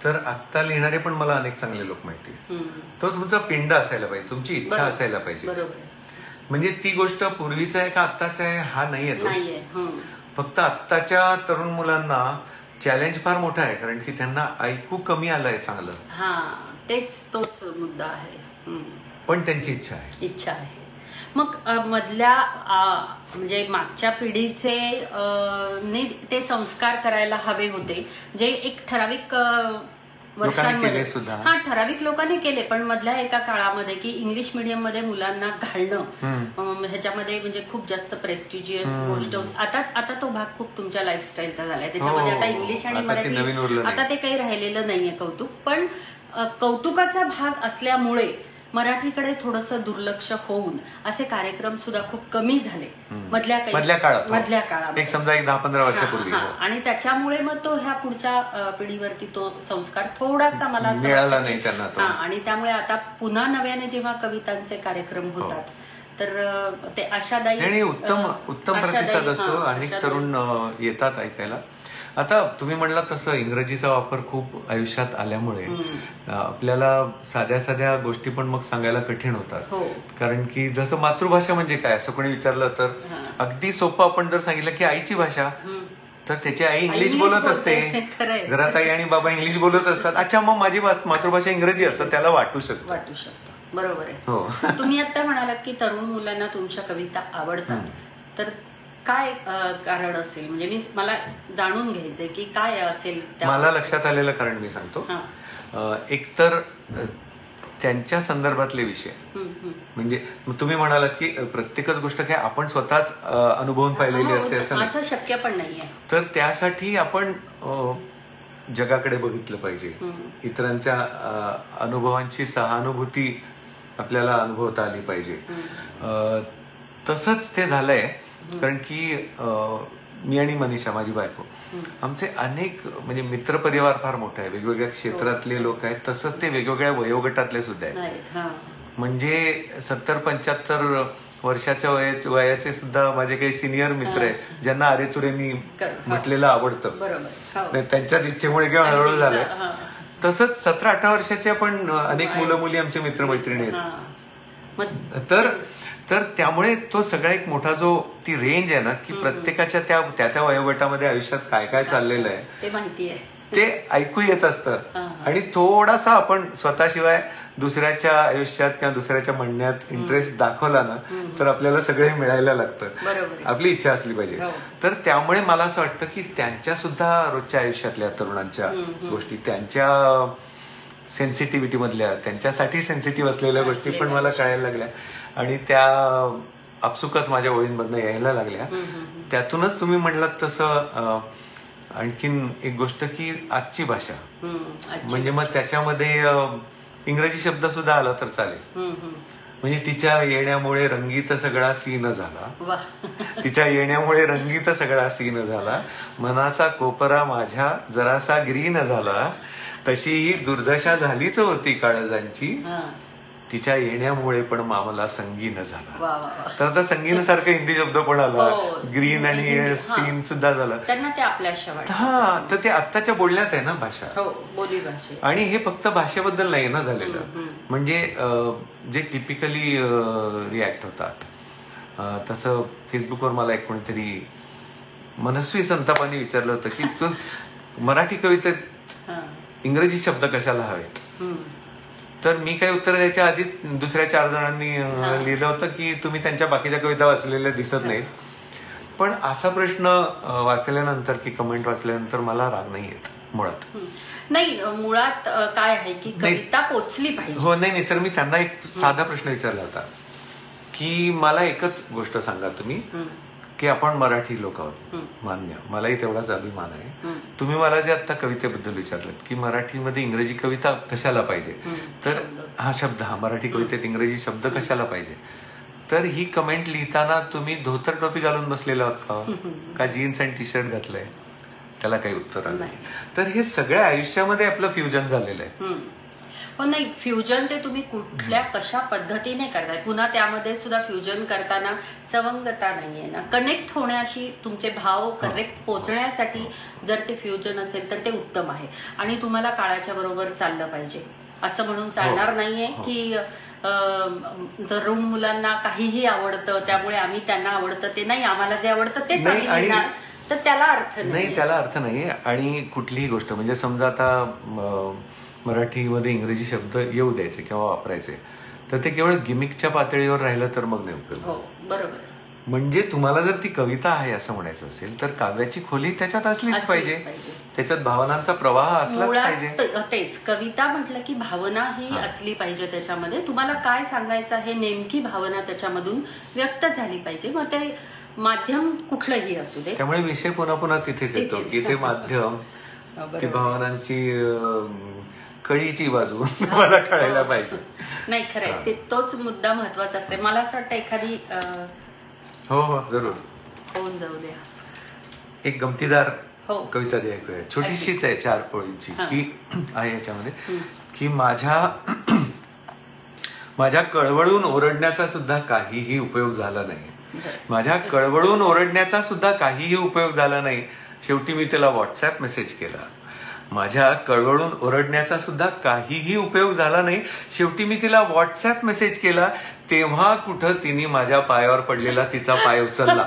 तर आत्ता लिहिणारे पण मला अनेक चांगले लोक माहिती. तो तुमचा पिंड असायला पाहिजे, तुमची इच्छा असायला पाहिजे. म्हणजे ती गोष्ट पूर्वीच आहे का आत्ताच आहे हा नाहीये. फक्त आत्ताच्या तरुण मुलांना चॅलेंज फार मोठा आहे, कारण की त्यांना ऐकू कमी आलंय चांगलं. तोच मुद्दा आहे. पण त्यांची इच्छा आहे. मग मधल्या म्हणजे मागच्या पिढीचे ते संस्कार करायला हवे होते, जे एक ठराविक वर्षांमध्ये ठराविक लोकांनी केले, पण मधल्या एका काळामध्ये की इंग्लिश मिडियम मध्ये मुलांना घालणं ह्याच्यामध्ये म्हणजे खूप जास्त प्रेस्टिजियस गोष्ट. आता तो भाग खूप तुमच्या लाईफस्टाईलचा झालाय, त्याच्यामध्ये आता इंग्लिश आणि मराठी आता ते काही राहिलेलं नाहीये कौतुक. पण कौतुकाचा भाग असल्यामुळे मराठीकडे थोडंसं दुर्लक्ष होऊन असे कार्यक्रम सुद्धा खूप कमी झाले मधल्या काळात एक समजा 10-15 वर्षापूर्वी. आणि त्याच्यामुळे मग तो ह्या पुढच्या पिढीवरती तो संस्कार थोडासा मला मिळाला नाही त्यांना. आणि त्यामुळे आता पुन्हा नव्याने जेव्हा कवितांचे कार्यक्रम होतात तर ते आशादायी आणि उत्तम प्रतिसाद असतो. अनेक तरुण येतात ऐकायला. आता तुम्ही म्हणला तसं इंग्रजीचा वापर खूप आयुष्यात आल्यामुळे आपल्याला साध्या साध्या गोष्टी पण मग सांगायला कठीण होतात. कारण की जसं मातृभाषा म्हणजे काय असं कोणी विचारलं तर अगदी सोपं आपण जर सांगितलं की आईची भाषा, तर त्याची आई इंग्लिश बोलत असते, घरात आई आणि बाबा इंग्लिश बोलत असतात. अच्छा, मग माझी मातृभाषा इंग्रजी असतं, त्याला वाटू शकतं. बरोबर आहे. तुम्ही आता म्हणालात की तरुण मुलांना तुमच्या कविता आवडतात, तर काय कारण असेल? म्हणजे मला जाणून घ्यायचंय की काय असेल. मला लक्षात आलेलं कारण मी सांगतो. एकतर त्यांच्या संदर्भातले विषय, म्हणजे तुम्ही म्हणालात की प्रत्येकच गोष्ट काय आपण स्वतःच अनुभवून पाहिलेली असते असं शक्य पण नाहीये. तर त्यासाठी आपण जगाकडे बघितलं पाहिजे. इतरांच्या अनुभवांची सहानुभूती आपल्याला अनुभवता आली पाहिजे. तसंच ते झालंय. कारण की मी आणि मनीषा माझी बायको, आमचे अनेक म्हणजे मित्रपरिवार फार मोठा आहे. वेगवेगळ्या क्षेत्रातले लोक आहेत. तसंच ते वेगवेगळ्या वयोगटातले सुद्धा आहेत. म्हणजे 70-75 वर्षाच्या वयाचे सुद्धा माझे काही सिनियर मित्र आहेत ज्यांना अरे तुरे मी म्हटलेलं आवडतं. त्यांच्याच इच्छेमुळे किंवा हळूहळू झालंय. तसंच 17-18 वर्षाचे पण अनेक मुलं मुली आमचे मित्रमैत्रिणी आहेत. तर त्यामुळे तो सगळा एक मोठा जो ती रेंज आहे ना, की प्रत्येकाच्या त्या वयोगटामध्ये आयुष्यात काय काय चाललेलं आहे ते माहिती आहे, ते ऐकू येत असतं. आणि थोडासा आपण स्वतःशिवाय दुसऱ्याच्या आयुष्यात किंवा दुसऱ्याच्या म्हणण्यात इंटरेस्ट दाखवला ना, तर आपल्याला सगळे मिळायला लागतं. आपली इच्छा असली पाहिजे. तर त्यामुळे मला असं वाटतं की त्यांच्या सुद्धा रोजच्या आयुष्यातल्या तरुणांच्या गोष्टी, त्यांच्या सेन्सिटिव्हिटी मधल्या, त्यांच्यासाठी सेन्सिटिव्ह असलेल्या गोष्टी पण मला कळायला लागल्या आणि त्या आपसुकच माझ्या ओळींमधनं यायला लागल्या. त्यातूनच तुम्ही म्हणलात तसं आणखीन एक गोष्ट की आजची भाषा, म्हणजे मग त्याच्यामध्ये इंग्रजी शब्द सुद्धा आला तर चालेल. म्हणजे तिच्या येण्यामुळे रंगीत सगळा सीन झाला, तिच्या येण्यामुळे रंगीत सगळा सीन झाला, मनाचा कोपरा माझ्या जरासा ग्रीन झाला, तशी ही दुर्दशा झालीच होती काळजांची, तिच्या येण्यामुळे पण मामला संगीन झाला. तर आता संगीन सारखं हिंदी शब्द पण आला, ग्रीन आणि सीन सुद्धा झाला. त्यांना ते आपल्याशी तर ते आत्ताच्या बोलण्यात आहे ना भाषा, बोली भाषा. आणि हे फक्त भाषेबद्दल नाही ना झालेलं. म्हणजे जे टिपिकली रिॲक्ट होतात तसं फेसबुकवर मला एक कोणीतरी मनस्वी संतापाने विचारलं होतं की तू मराठी कवितेत इंग्रजी शब्द कशाला हवेत. तर मी काही उत्तर द्यायच्या आधीच दुसऱ्या 4 जणांनी लिहिलं होतं की तुम्ही त्यांच्या बाकीच्या कविता वाचलेल्या दिसत नाहीत. पण असा प्रश्न वाचल्यानंतर की कमेंट वाचल्यानंतर मला राग नाही येत मुळात. नाही, मुळात काय आहे की कविता पोचली पाहिजे. हो, नाही तर मी त्यांना एक साधा प्रश्न विचारला होता की मला एकच गोष्ट सांगा तुम्ही की आपण मराठी लोक आहोत, मान्य, मलाही तेवढाच अभिमान आहे. तुम्ही मला जे आता कवितेबद्दल विचारलं की मराठीमध्ये इंग्रजी कविता कशाला पाहिजे, तर मराठी कवितेत इंग्रजी शब्द कशाला पाहिजे. तर ही कमेंट लिहिताना तुम्ही धोतर टोपी घालून बसलेला आहात का जीन्स आणि टी शर्ट घातलंय, त्याला काही उत्तर नाही. तर हे सगळ्या आयुष्यामध्ये आपलं फ्युजन झालेलं आहे. हो, नाही, फ्युजन ते तुम्ही कुठल्या कशा पद्धतीने करताय. पुन्हा त्यामध्ये सुद्धा फ्युजन करताना सवंगता नाहीये ना, कनेक्ट होण्याशी तुमचे भाव करेक्ट पोहोचण्यासाठी जर ते फ्युजन असेल तर ते उत्तम आहे. आणि तुम्हाला काळाच्या बरोबर चाललं पाहिजे असं म्हणून चालणार नाहीये की तरुण मुलांना काहीही आवडतं त्यामुळे आम्ही त्यांना आवडतं ते नाही, आम्हाला जे आवडतं तेच आम्ही लिहिणार, तर त्याला अर्थ नाही. त्याला अर्थ नाही. आणि कुठलीही गोष्ट म्हणजे समजा आता मराठीमध्ये इंग्रजी शब्द येऊ द्यायचे किंवा वापरायचे, तर ते केवळ गिमिकच्या पातळीवर राहिलं तर मग नाही उपयोग. बरोबर. म्हणजे तुम्हाला जर ती कविता आहे असं म्हणायचं असेल तर काव्याची खोली त्याच्यात असलीच पाहिजे, त्याच्यात भावनांचा प्रवाह असलाच पाहिजे. तेच कविता म्हटलं की भावना ही असली पाहिजे त्याच्यामध्ये. तुम्हाला काय सांगायचं आहे नेमकी भावना त्याच्यामधून व्यक्त झाली पाहिजे. मग ते माध्यम कुठलंही असू दे. त्यामुळे विषय पुन्हा पुन्हा तिथेच येतो की ते माध्यम, ती भावनांची कळीची बाजू मला कळायला पाहिजे. नाही खरंय, तोच मुद्दा महत्वाचा असते. मला असं वाटतं एखादी हो हो जरूर होऊन जाऊ द्या. एक गमतीदार कविता दे ऐकूया. छोटीशीच आहे 4 ओळींची. की आहे याच्यामध्ये की माझ्या कळवळून ओरडण्याचा सुद्धा काहीही उपयोग झाला नाही. माझ्या कळवळून ओरडण्याचा सुद्धा काहीही उपयोग झाला नाही. शेवटी मी त्याला व्हॉट्सअप मेसेज केला. माझ्या कळवळून ओरडण्याचा सुद्धा काहीही उपयोग झाला नाही. शेवटी मी तिला व्हॉट्सअप मेसेज केला. तेव्हा कुठं तिने माझ्या पायावर पडलेला तिचा पाय उचलला.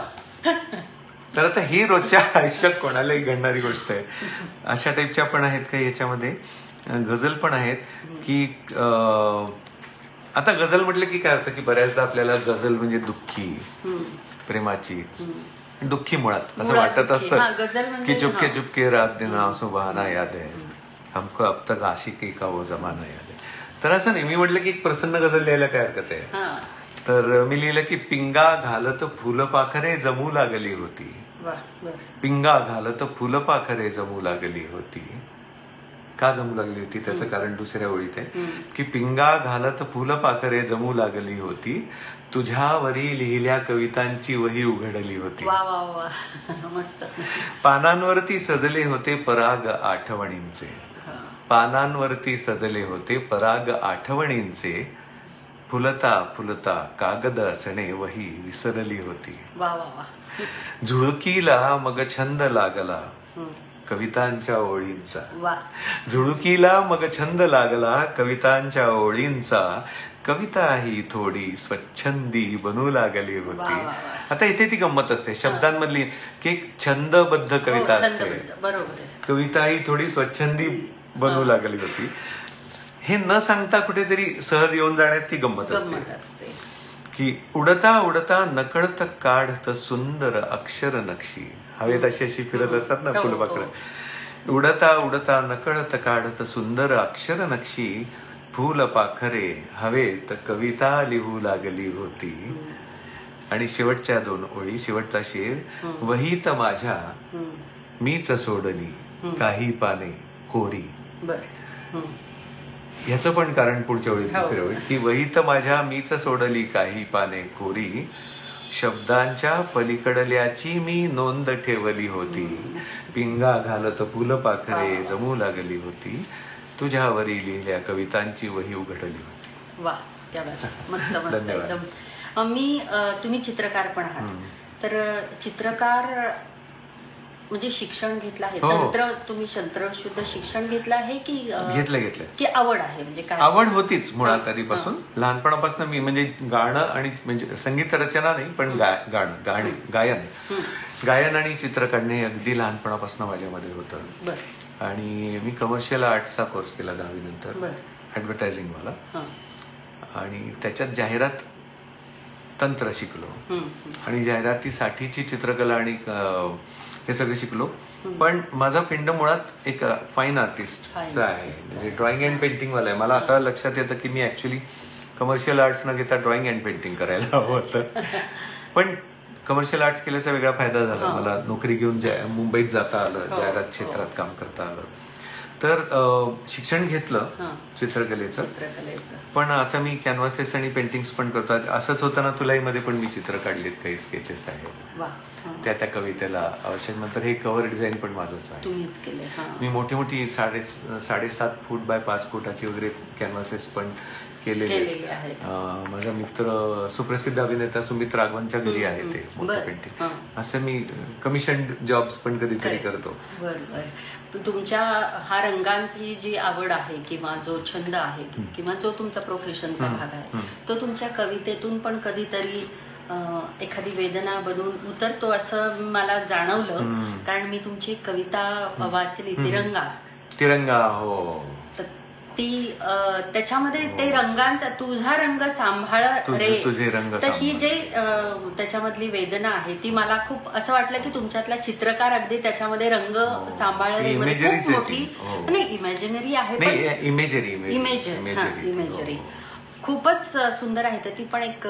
तर आता ही रोजच्या आयुष्यात कोणालाही घडणारी गोष्ट आहे. अशा टाईपच्या पण आहेत काही याच्यामध्ये. गझल पण आहेत की आता गझल म्हटलं की काय होतं की बऱ्याचदा आपल्याला गझल म्हणजे दुःखी प्रेमाचीच दुःखी मुळात असं वाटत असतं की चुपके चुपके रात दिन आंसू बहाना याद है हमको अब तक आशिकी का वो जमाना याद है. तर असं नाही, मी म्हटलं की एक प्रसन्न गझल लिहायला काय हरकत आहे. तर मी लिहिलं की पिंगा घालत फुलपाखरे जमू लागली होती. पिंगा घालत फुलपाखरे जमू लागली होती. का जमू लागली होती त्याचं कारण दुसऱ्या ओळीत आहे की पिंगा घालत फुलपाखरे जमू लागली होती. तुझ्यावरी लिहिल्या कवितांची वही उघडली होती. मस्त. पानांवरती सजले होते पराग आठवणींचे. पानांवरती सजले होते पराग आठवणींचे. फुलता फुलता कागद असणे वही विसरली होती. झुळकीला मग छंद लागला कवितांच्या ओळींचा. झुळकीला मग छंद लागला कवितांच्या ओळींचा. कविता ही थोडी स्वच्छंदी बनू लागली होती. आता इथे ती गंमत असते शब्दांमधली की एक छंदबद्ध कविता असते. कविता ही थोडी स्वच्छंदी बनू लागली होती. हे न सांगता कुठेतरी सहज येऊन जाण्यात ती गंमत असते की उडता उडता नकळत काढत सुंदर अक्षर नक्षी. हवेत अशी अशी फिरत असतात ना फुलपाखरं. उडता उडता नकळत काढत सुंदर अक्षर नक्षी. फुलपाखरे हवेत कविता लिहू लागली होती. आणि शेवटच्या 2 ओळी, शेवटचा शेर. वहीत माझ्या मीच सोडली काही पाने कोरी. ह्याचं पण कारण पुढच्या ओळीत दुसऱ्या ओळीत की वहीत माझ्या मीच सोडली काही पाने कोरी. शब्दांच्या पलीकडल्याची मी नोंद ठेवली होती. पिंगा घालत फुलपाखरे जमू लागली होती. तुझ्यावरी लिहिल्या कवितांची वही उघडली होती. वा, त्या मस्त मस्त एकदम. तुम्ही चित्रकार पण आहात. तर चित्रकार म्हणजे शिक्षण घेतलं आहे, तुम्ही तंत्रशुद्ध शिक्षण घेतलं आहे की घेतलं की आवड आहे? म्हणजे काय आवड होतीच मुळात आधीपासून. लहानपणापासून मी म्हणजे गाणं आणि म्हणजे संगीत रचना नाही पण गायन आणि चित्र काढणे अगदी लहानपणापासून माझ्यामध्ये होतं. आणि मी कमर्शियल आर्ट्सचा कोर्स केला 10वी नंतर, ऍडव्हर्टायझिंग वाला. आणि त्याच्यात जाहिरात तंत्र शिकलो आणि जाहिरातीसाठीची चित्रकला आणि हे सगळं शिकलो. पण माझा पिंड मुळात एक फाईन आर्टिस्टचा आहे, म्हणजे ड्रॉइंग अँड पेंटिंग वाला आहे. मला आता लक्षात येतं की मी ऍक्च्युली कमर्शियल आर्ट्स न घेता ड्रॉइंग अँड पेंटिंग करायला हवं होतं. पण कमर्शियल आर्ट्स केल्याचा वेगळा फायदा झाला. मला नोकरी घेऊन मुंबईत जाता आलं, जाहिरात क्षेत्रात काम करता आलं. तर शिक्षण घेतलं चित्रकलेचं. पण आता मी कॅनव्हासेस आणि पेंटिंग्स पण करतो. असंच होतं ना तुलाही मध्ये पण मी चित्र काढलेत, काही स्केचेस आहेत त्या कवितेला आवश्यक. नंतर हे कव्हर डिझाईन पण माझंच आहे. मी मोठी मोठी 7.5 फूट बाय 5 फुटाची वगैरे कॅनव्हासेस पण केलेले आहेत. माझा मित्र सुप्रसिद्ध अभिनेता सुमित राघवनच्या घरी आहे ते मोठं पेंटिंग. असं मी कमिशन जॉब्स पण कधीतरी करतो. तुमच्या हा रंगांची जी आवड आहे किंवा जो छंद आहे किंवा जो तुमचा प्रोफेशनचा भाग आहे तो तुमच्या कवितेतून पण कधीतरी एखादी वेदना बनून उतरतो असं मला जाणवलं. कारण मी तुमची कविता वाचली तिरंगा. हो. ती त्याच्यामध्ये ते रंगांचा तुझा रंग सांभाळ रे, तर ही जे त्याच्यामधली वेदना आहे ती मला खूप असं वाटलं की तुमच्यातला चित्रकार अगदी त्याच्यामध्ये रंग सांभाळ रे मध्ये खूप मोठी नाही इमॅजिनरी आहे, इमेजरी खूपच सुंदर आहे. तर ती पण एक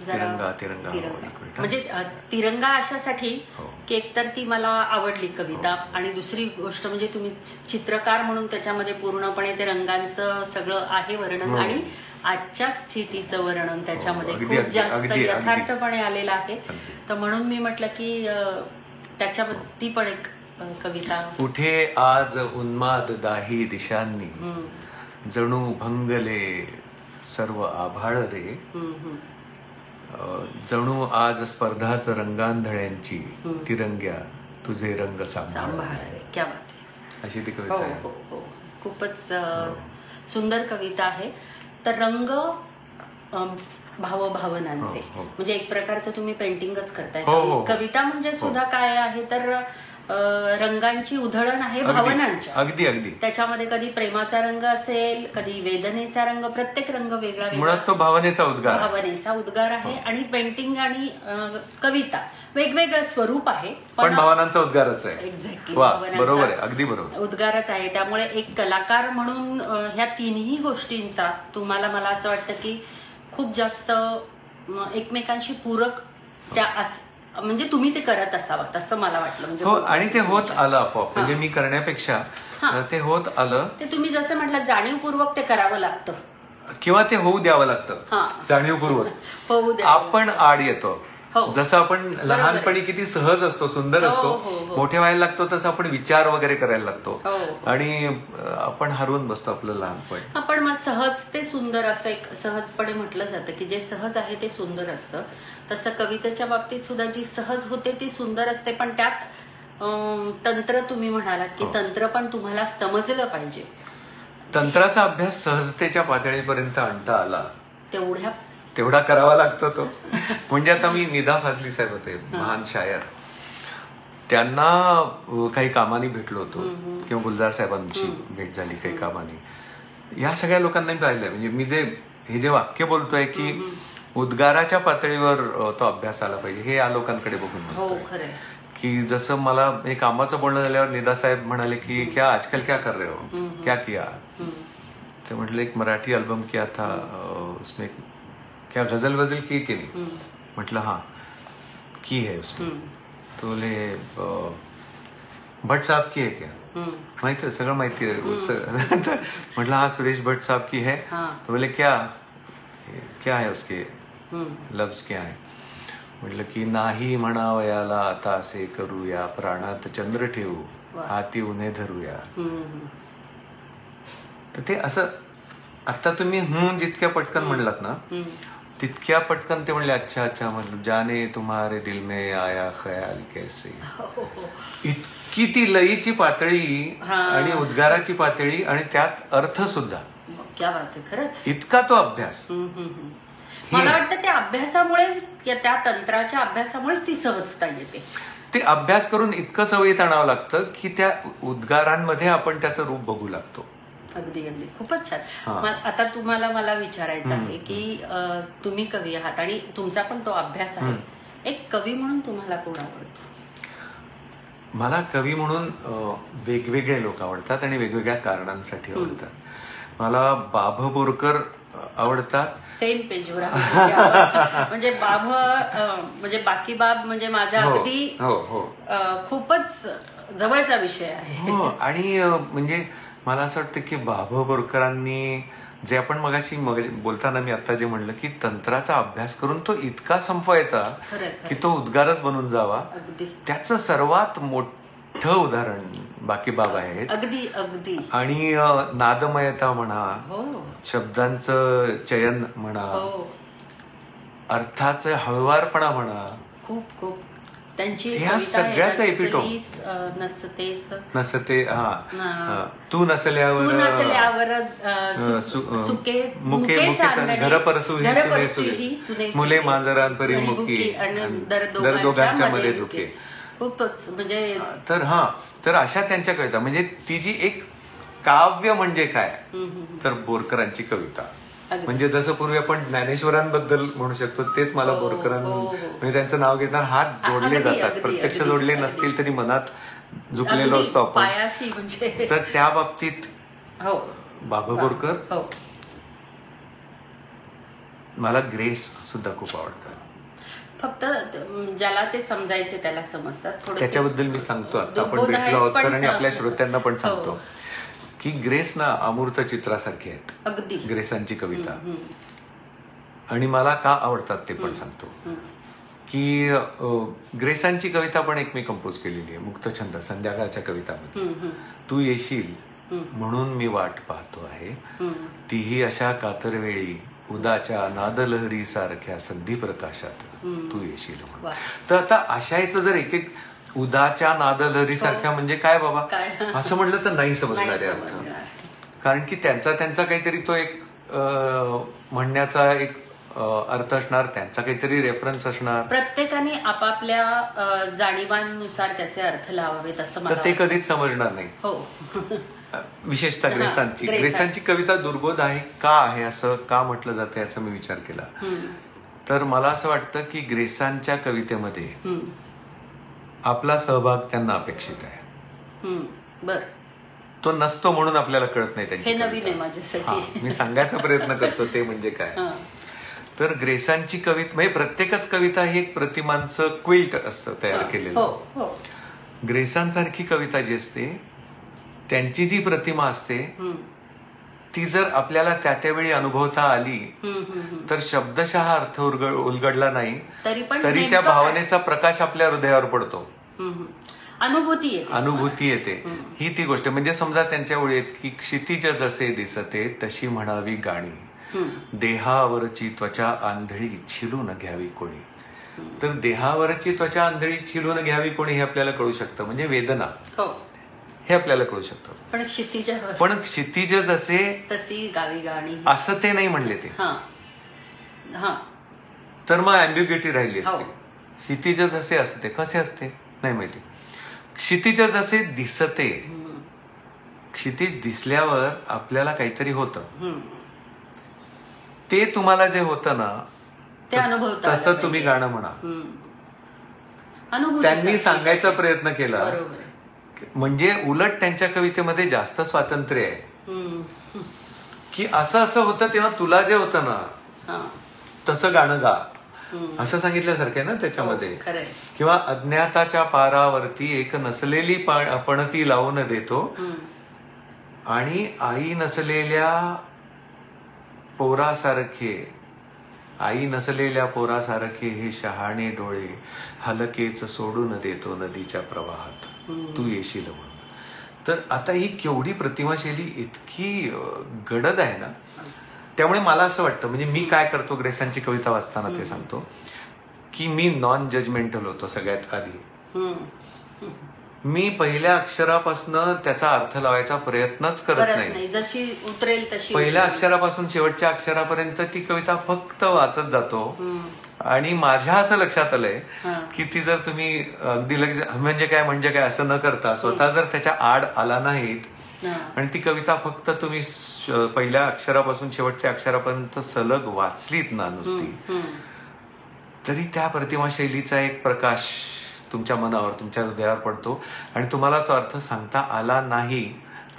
जरा तिरंगा म्हणजे तिरंगा अशासाठी की एकतर ती मला आवडली कविता, आणि दुसरी गोष्ट म्हणजे तुम्ही चित्रकार म्हणून त्याच्यामध्ये पूर्णपणे ते रंगांचं सगळं आहे वर्णन, आणि आजच्या स्थितीचं वर्णन त्याच्यामध्ये खूप जास्त यथार्थपणे आलेलं आहे. तर म्हणून मी म्हटलं की त्याच्यामध्ये ती पण एक कविता. कुठे आज उन्माद दाही दिशांनी, जणू भंगले सर्व आभाळ रे, जणू आज स्पर्धाच रंगांधळ्यांची, तिरंग्या तुझे रंग सांभाळ रे. क्या बात आहे. अशी ती कविता आहे. हो, खूपच सुंदर कविता आहे. तर रंग भावभावनांचे, म्हणजे एक प्रकारचं तुम्ही पेंटिंगच करताय. कविता म्हणजे सुद्धा काय आहे तर रंगांची उधळण आहे भावनांच्या. अगदी अगदी. त्याच्यामध्ये कधी प्रेमाचा रंग असेल, कधी वेदनेचा रंग, प्रत्येक रंग वेगळा वेगळा. मुळात तो भावनेचा उद्गार आहे. आणि पेंटिंग आणि कविता वेगवेगळं स्वरूप आहे, पण भावनांचा उद्गारच आहे. एक्झॅक्टली, बरोबर आहे, अगदी बरोबर, उद्गारच आहे. त्यामुळे एक कलाकार म्हणून ह्या तिन्ही गोष्टींचा तुम्हाला, मला असं वाटतं की खूप जास्त एकमेकांशी पूरक त्या म्हणजे तुम्ही ते करत असावं असं मला वाटलं. म्हणजे आणि ते होत आलं आपोआप. म्हणजे मी करण्यापेक्षा ते होत आलं. ते तुम्ही जसं म्हटलं जाणीवपूर्वक ते करावं लागतं, किंवा ते होऊ द्यावं लागतं जाणीवपूर्वक. होऊ द्या. आपण आड येतो. जसं आपण लहानपणी किती सहज असतो, सुंदर असतो, मोठे व्हायला लागतो तसं आपण विचार वगैरे करायला लागतो, आणि आपण हरवून बसतो आपलं लहानपण. आपण मग सहज ते सुंदर असं एक सहजपणे म्हटलं जातं की जे सहज आहे ते सुंदर असतं. तसं कवितेच्या बाबतीत सुद्धा जी सहज होते ती सुंदर असते, पण त्यात तंत्र तुम्ही म्हणालात की तंत्र पण तुम्हाला समजलं पाहिजे. तंत्राचा अभ्यास सहजतेच्या पातळीपर्यंत आणता आला तेवढा करावा लागतो तो. म्हणजे आता मी निदा फाजली साहेब होते, महान शायर, त्यांना काही कामाने भेटलो होतो, किंवा गुलजार साहेबांची भेट झाली काही कामाने. या सगळ्या लोकांना मी पाहिलंय. म्हणजे मी हे जे वाक्य बोलतोय की उद्गाराच्या पातळीवर तो अभ्यास आला पाहिजे, हे या लोकांकडे बघून म्हणतोय. की जसं मला हे कामाचं बोलणं झाल्यावर निदा साहेब म्हणाले की क्या आजकल क्या कर रहे हो, क्या किया. ते म्हटलं एक मराठी अल्बम किया था, उसमें क्या गजल वजल की नहीं. म्हटलं हाँ की है उसमें. तो बोले भट्ट साहब की है क्या, माहिती है, सगळं माहिती आहे. म्हटलं हाँ सुरेश भट्ट साहब की है. तो बोले क्या है उसके लफ्ज क्या है. म्हटलं की नाही म्हणावयाला आता असे करूया, प्राणात चंद्र ठेवू, हाती उन्हे धरूया. तर ते असं आता तुम्ही जितक्या पटकन म्हणलात ना तितक्या पटकन ते म्हणले अच्छा अच्छा, म्हटलं जाने तुम्हारे दिल में आया ख्याल कैसे. इतकी ती लयीची पातळी आणि उद्गाराची पातळी, आणि त्यात अर्थ सुद्धा. क्या बात आहे, खरंच इतका तो अभ्यास. मला वाटतं त्या अभ्यासामुळेच, त्या तंत्राच्या अभ्यासामुळेच ती सहजता येते. ते अभ्यास करून इतकं सवयीत आणावं लागतं की त्या उद्गारांमध्ये आपण त्याचं रूप बघू लागतो. अगदी अगदी, खूपच छान. आता तुम्हाला मला विचारायचं आहे की तुम्ही कवी आहात आणि तुमचा पण तो अभ्यास आहे. एक कवी म्हणून तुम्हाला कोण आवडतो? मला कवी म्हणून वेगवेगळे लोक आवडतात आणि वेगवेगळ्या कारणांसाठी आवडतात. मला बाभ बोरकर आवडतात. सेम पेजवर म्हणजे बाभ म्हणजे बाकी बाब म्हणजे माझा अगदी खूपच जवळचा विषय आहे. आणि म्हणजे मला असं वाटतं की बाभ बोरकरांनी जे आपण मगाशी बोलताना मी आता जे म्हणलं की तंत्राचा अभ्यास करून तो इतका संपवायचा की तो उद्गारच बनून जावा, त्याचं सर्वात मोठं उदाहरण बाकी बाब आहेत. अगदी अगदी. आणि नादमयता म्हणा, शब्दांचं चयन म्हणा, अर्थाचं हळुवारपणा म्हणा, खूप खूप त्यांची ह्या सगळ्याचा एपिटोम. नसते तू नसल्यावर मुके घर परसू ही सुने, मुले मांजरांपरी मुकी, दर दोघांच्या मध्ये दुखे. खूपच म्हणजे तर अशा त्यांच्या कविता. म्हणजे ती जी एक काव्य म्हणजे काय तर बोरकरांची कविता. म्हणजे जसं पूर्वी आपण ज्ञानेश्वरांबद्दल म्हणू शकतो तेच मला बोरकरांनी त्यांचं नाव घेताना हात जोडले जातात. प्रत्यक्ष जोडले नसतील तरी मनात झुकलेलो असतो आपण. तर त्या बाबतीत बाभ बोरकर. मला ग्रेस सुद्धा खूप आवडतात. फक्त ज्याला ते समजायचे त्याला समजतात. त्याच्याबद्दल मी सांगतो आता आपण भेटलो आहोत तर, आणि आपल्या श्रोत्यांना पण सांगतो की ग्रेस ना अमूर्त चित्रासारखी आहेत अगदी ग्रेसांची कविता. आणि मला का आवडतात ते पण सांगतो की ग्रेसांची कविता पण एक मी कंपोज केलेली आहे, मुक्तछंद संध्याकाळच्या कवितामध्ये. तू येशील म्हणून मी वाट पाहतो आहे, तीही अशा कातरवेळी उदाच्या नादलहरी सारख्या संधी प्रकाशात तू येशील म्हणून. तर आता आशायचं जर एक एक उदाच्या नादलहरी सारख्या म्हणजे काय बाबा असं म्हटलं तर नाही समजणारे अर्थ. कारण की त्यांचा काहीतरी तो एक म्हणण्याचा एक अर्थ असणार, त्यांचा काहीतरी रेफरन्स असणार. प्रत्येकाने आपापल्या जाणीवांनुसार त्याचे अर्थ लावावेत असं मला ते कधीच समजणार नाही. हो. विशेषतः ग्रेसांची कविता दुर्बोध आहे का आहे असं का म्हटलं जातं याचा मी विचार केला. तर मला असं वाटतं की ग्रेसांच्या कवितेमध्ये आपला सहभाग त्यांना अपेक्षित आहे. बर. तो नसतो म्हणून आपल्याला कळत नाही त्यांची. हे नवीन आहे माझ्यासाठी. मी सांगायचा प्रयत्न करतो ते म्हणजे काय. तर ग्रेसांची कविता म्हणजे प्रत्येकच कविता ही एक प्रतिमांचं क्विल्ट असतं तयार केलेलं. ग्रेसांसारखी कविता जी असते त्यांची जी प्रतिमा असते ती जर आपल्याला त्यावेळी अनुभवता आली तर शब्दशः अर्थ उलगडला नाही तरी त्या भावनेचा प्रकाश आपल्या हृदयावर पडतो, अनुभूती येते. ही ती गोष्ट. म्हणजे समजा त्यांच्या ओळीत की क्षितिज जसे दिसते तशी म्हणावी गाणी, देहावरची त्वचा आंधळी छिलून घ्यावी कोणी. तर देहावरची त्वचा आंधळी छिलून घ्यावी कोणी हे आपल्याला कळू शकतं, म्हणजे वेदना हे आपल्याला कळू शकतं. पण क्षितिज जसे तशी गावी गाणी असं ते नाही म्हणले ते. तर मग अँबिग्युटी राहिली असते. क्षितिज जसे असते कसे असते नाही माहिती. क्षितिज जसे दिसते, क्षितिज दिसल्यावर आपल्याला काहीतरी होतं. ते तुम्हाला जे होतं ना तसं तुम्ही गाणं म्हणा. त्यांनी सांगायचा प्रयत्न केला म्हणजे उलट त्यांच्या कवितेमध्ये जास्त स्वातंत्र्य आहे की असं असं होतं तेव्हा तुला जे होतं ना तसं गाणं गा असं सांगितल्यासारखं आहे ना त्याच्यामध्ये. किंवा अज्ञाताच्या पारावरती एक नसलेली पणती लावून देतो आणि आई नसलेल्या पोरासारखे हे शहाणे डोळे हलकेच सोडून देतो नदीच्या प्रवाहात तू येशील म्हणून. तर आता ही केवढी प्रतिमाशैली इतकी गडद आहे ना. त्यामुळे मला असं वाटतं म्हणजे मी काय करतो ग्रेसांची कविता वाचताना ते सांगतो की मी नॉन जजमेंटल होतो सगळ्यात आधी. मी पहिल्या अक्षरापासून त्याचा अर्थ लावायचा प्रयत्नच करत नाही. जशी उतरेल तशी पहिल्या अक्षरापासून शेवटच्या अक्षरापर्यंत ती कविता फक्त वाचत जातो. आणि माझ्या असं लक्षात आलंय की ती जर तुम्ही अगदी लगेच म्हणजे काय असं न करता स्वतः जर त्याच्या आड आला नाहीत आणि ती कविता फक्त तुम्ही पहिल्या अक्षरापासून शेवटच्या अक्षरापर्यंत सलग वाचलीत ना नुसती तरी त्या प्रतिमा शैलीचा एक प्रकाश तुमच्या मनावर तुमच्या हृदयावर पडतो आणि तुम्हाला तो अर्थ सांगता आला नाही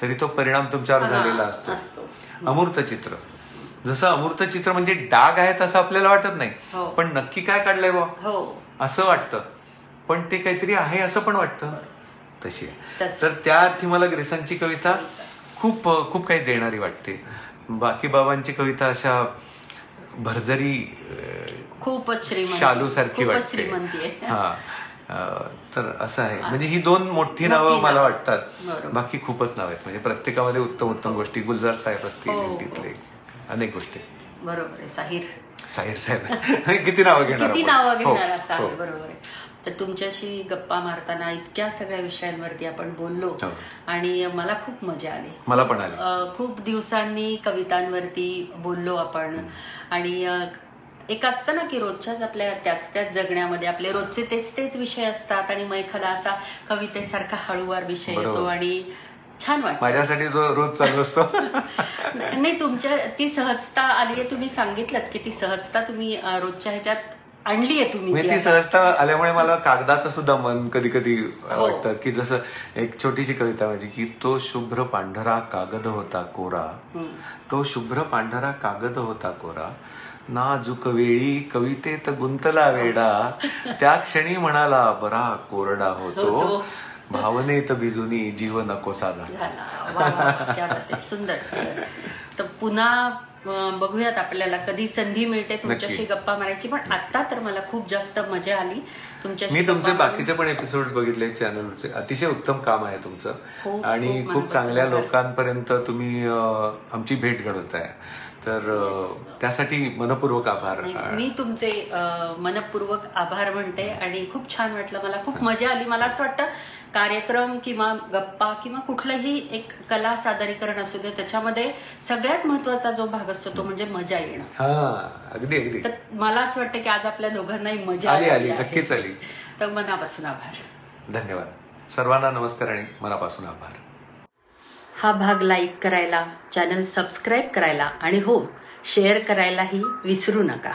तरी तो परिणाम तुमच्यावर झालेला असतो. अमूर्त चित्र. जसं अमूर्त चित्र म्हणजे डाग आहेत असं आपल्याला वाटत नाही पण नक्की काय काढलंय बा असं वाटतं पण ते काहीतरी आहे असं पण वाटतं. तशी आहे. तर त्या अर्थी मला ग्रेसांची कविता खूप खूप काही देणारी वाटते. बाकी बाबांची कविता अशा भरजरी खूपच शालू सारखी वाटते. तर असं आहे. म्हणजे ही दोन मोठी नावं मला वाटतात. बाकी खूपच नाव आहेत म्हणजे प्रत्येकामध्ये उत्तम उत्तम गोष्टी. गुलजार साहेब असतील तिथले अनेक गोष्टी. बरोबर आहे. साहिर साहेब किती नावं घेणार असं आहे. बरोबर आहे. तर तुमच्याशी गप्पा मारताना इतक्या सगळ्या विषयांवरती आपण बोललो आणि मला खूप मजा आली. मला पण आली. खूप दिवसांनी कवितांवरती बोललो आपण आणि एक असतं ना की रोजच्याच आपल्या त्याच जगण्यामध्ये आपले रोजचे तेच विषय असतात आणि मैखला असा कवितेसारखा हळूवार विषय येतो आणि छान वाटतं. माझ्यासाठी रोज चालू असतो. नाही तुमच्या ती सहजता आली आहे. तुम्ही सांगितलं की ती सहजता तुम्ही रोजच्या ह्याच्यात आणली आहे तुम्ही. ती सहजता आल्यामुळे मला कागदाचं सुद्धा मन कधी कधी वाटतं की जसं एक छोटीशी कविता माझी की तो शुभ्र पांढरा कागद होता कोरा, तो शुभ्र पांढरा कागद होता कोरा, नाजूक वेळी कवितेत गुंतला वेडा, त्या क्षणी म्हणाला बरा कोरडा होतो, भावनेत भिजुनी जीव नकोसा झाला. सुंदर सुंदर. तर पुन्हा बघूयात, आपल्याला कधी संधी मिळते तुमच्याशी गप्पा मारायची. पण आता तर मला खूप जास्त मजा आली तुमच्याशी. मी तुमचे बाकीचे पण एपिसोड बघितले चॅनलचे. अतिशय उत्तम काम आहे तुमचं आणि खूप चांगल्या लोकांपर्यंत तुम्ही आमची भेट घडवताय. तर त्यासाठी मनपूर्वक आभार. मी तुमचे मनपूर्वक आभार म्हणते आणि खूप छान वाटलं. मला खूप मजा आली. मला असं वाटतं कार्यक्रम किंवा गप्पा किंवा कुठलंही एक कला सादरीकरण असू दे, त्याच्यामध्ये सगळ्यात महत्वाचा जो भाग असतो तो म्हणजे मजा येणं. अगदी अगदी. तर मला असं वाटतं की आज आपल्या दोघांनाही मजा आली. नक्कीच आली. तर मनापासून आभार. धन्यवाद. सर्वांना नमस्कार आणि मनापासून आभार. हा भाग लाईक करायला, चॅनल सबस्क्राईब करायला आणि हो, शेअर करायलाही विसरू नका.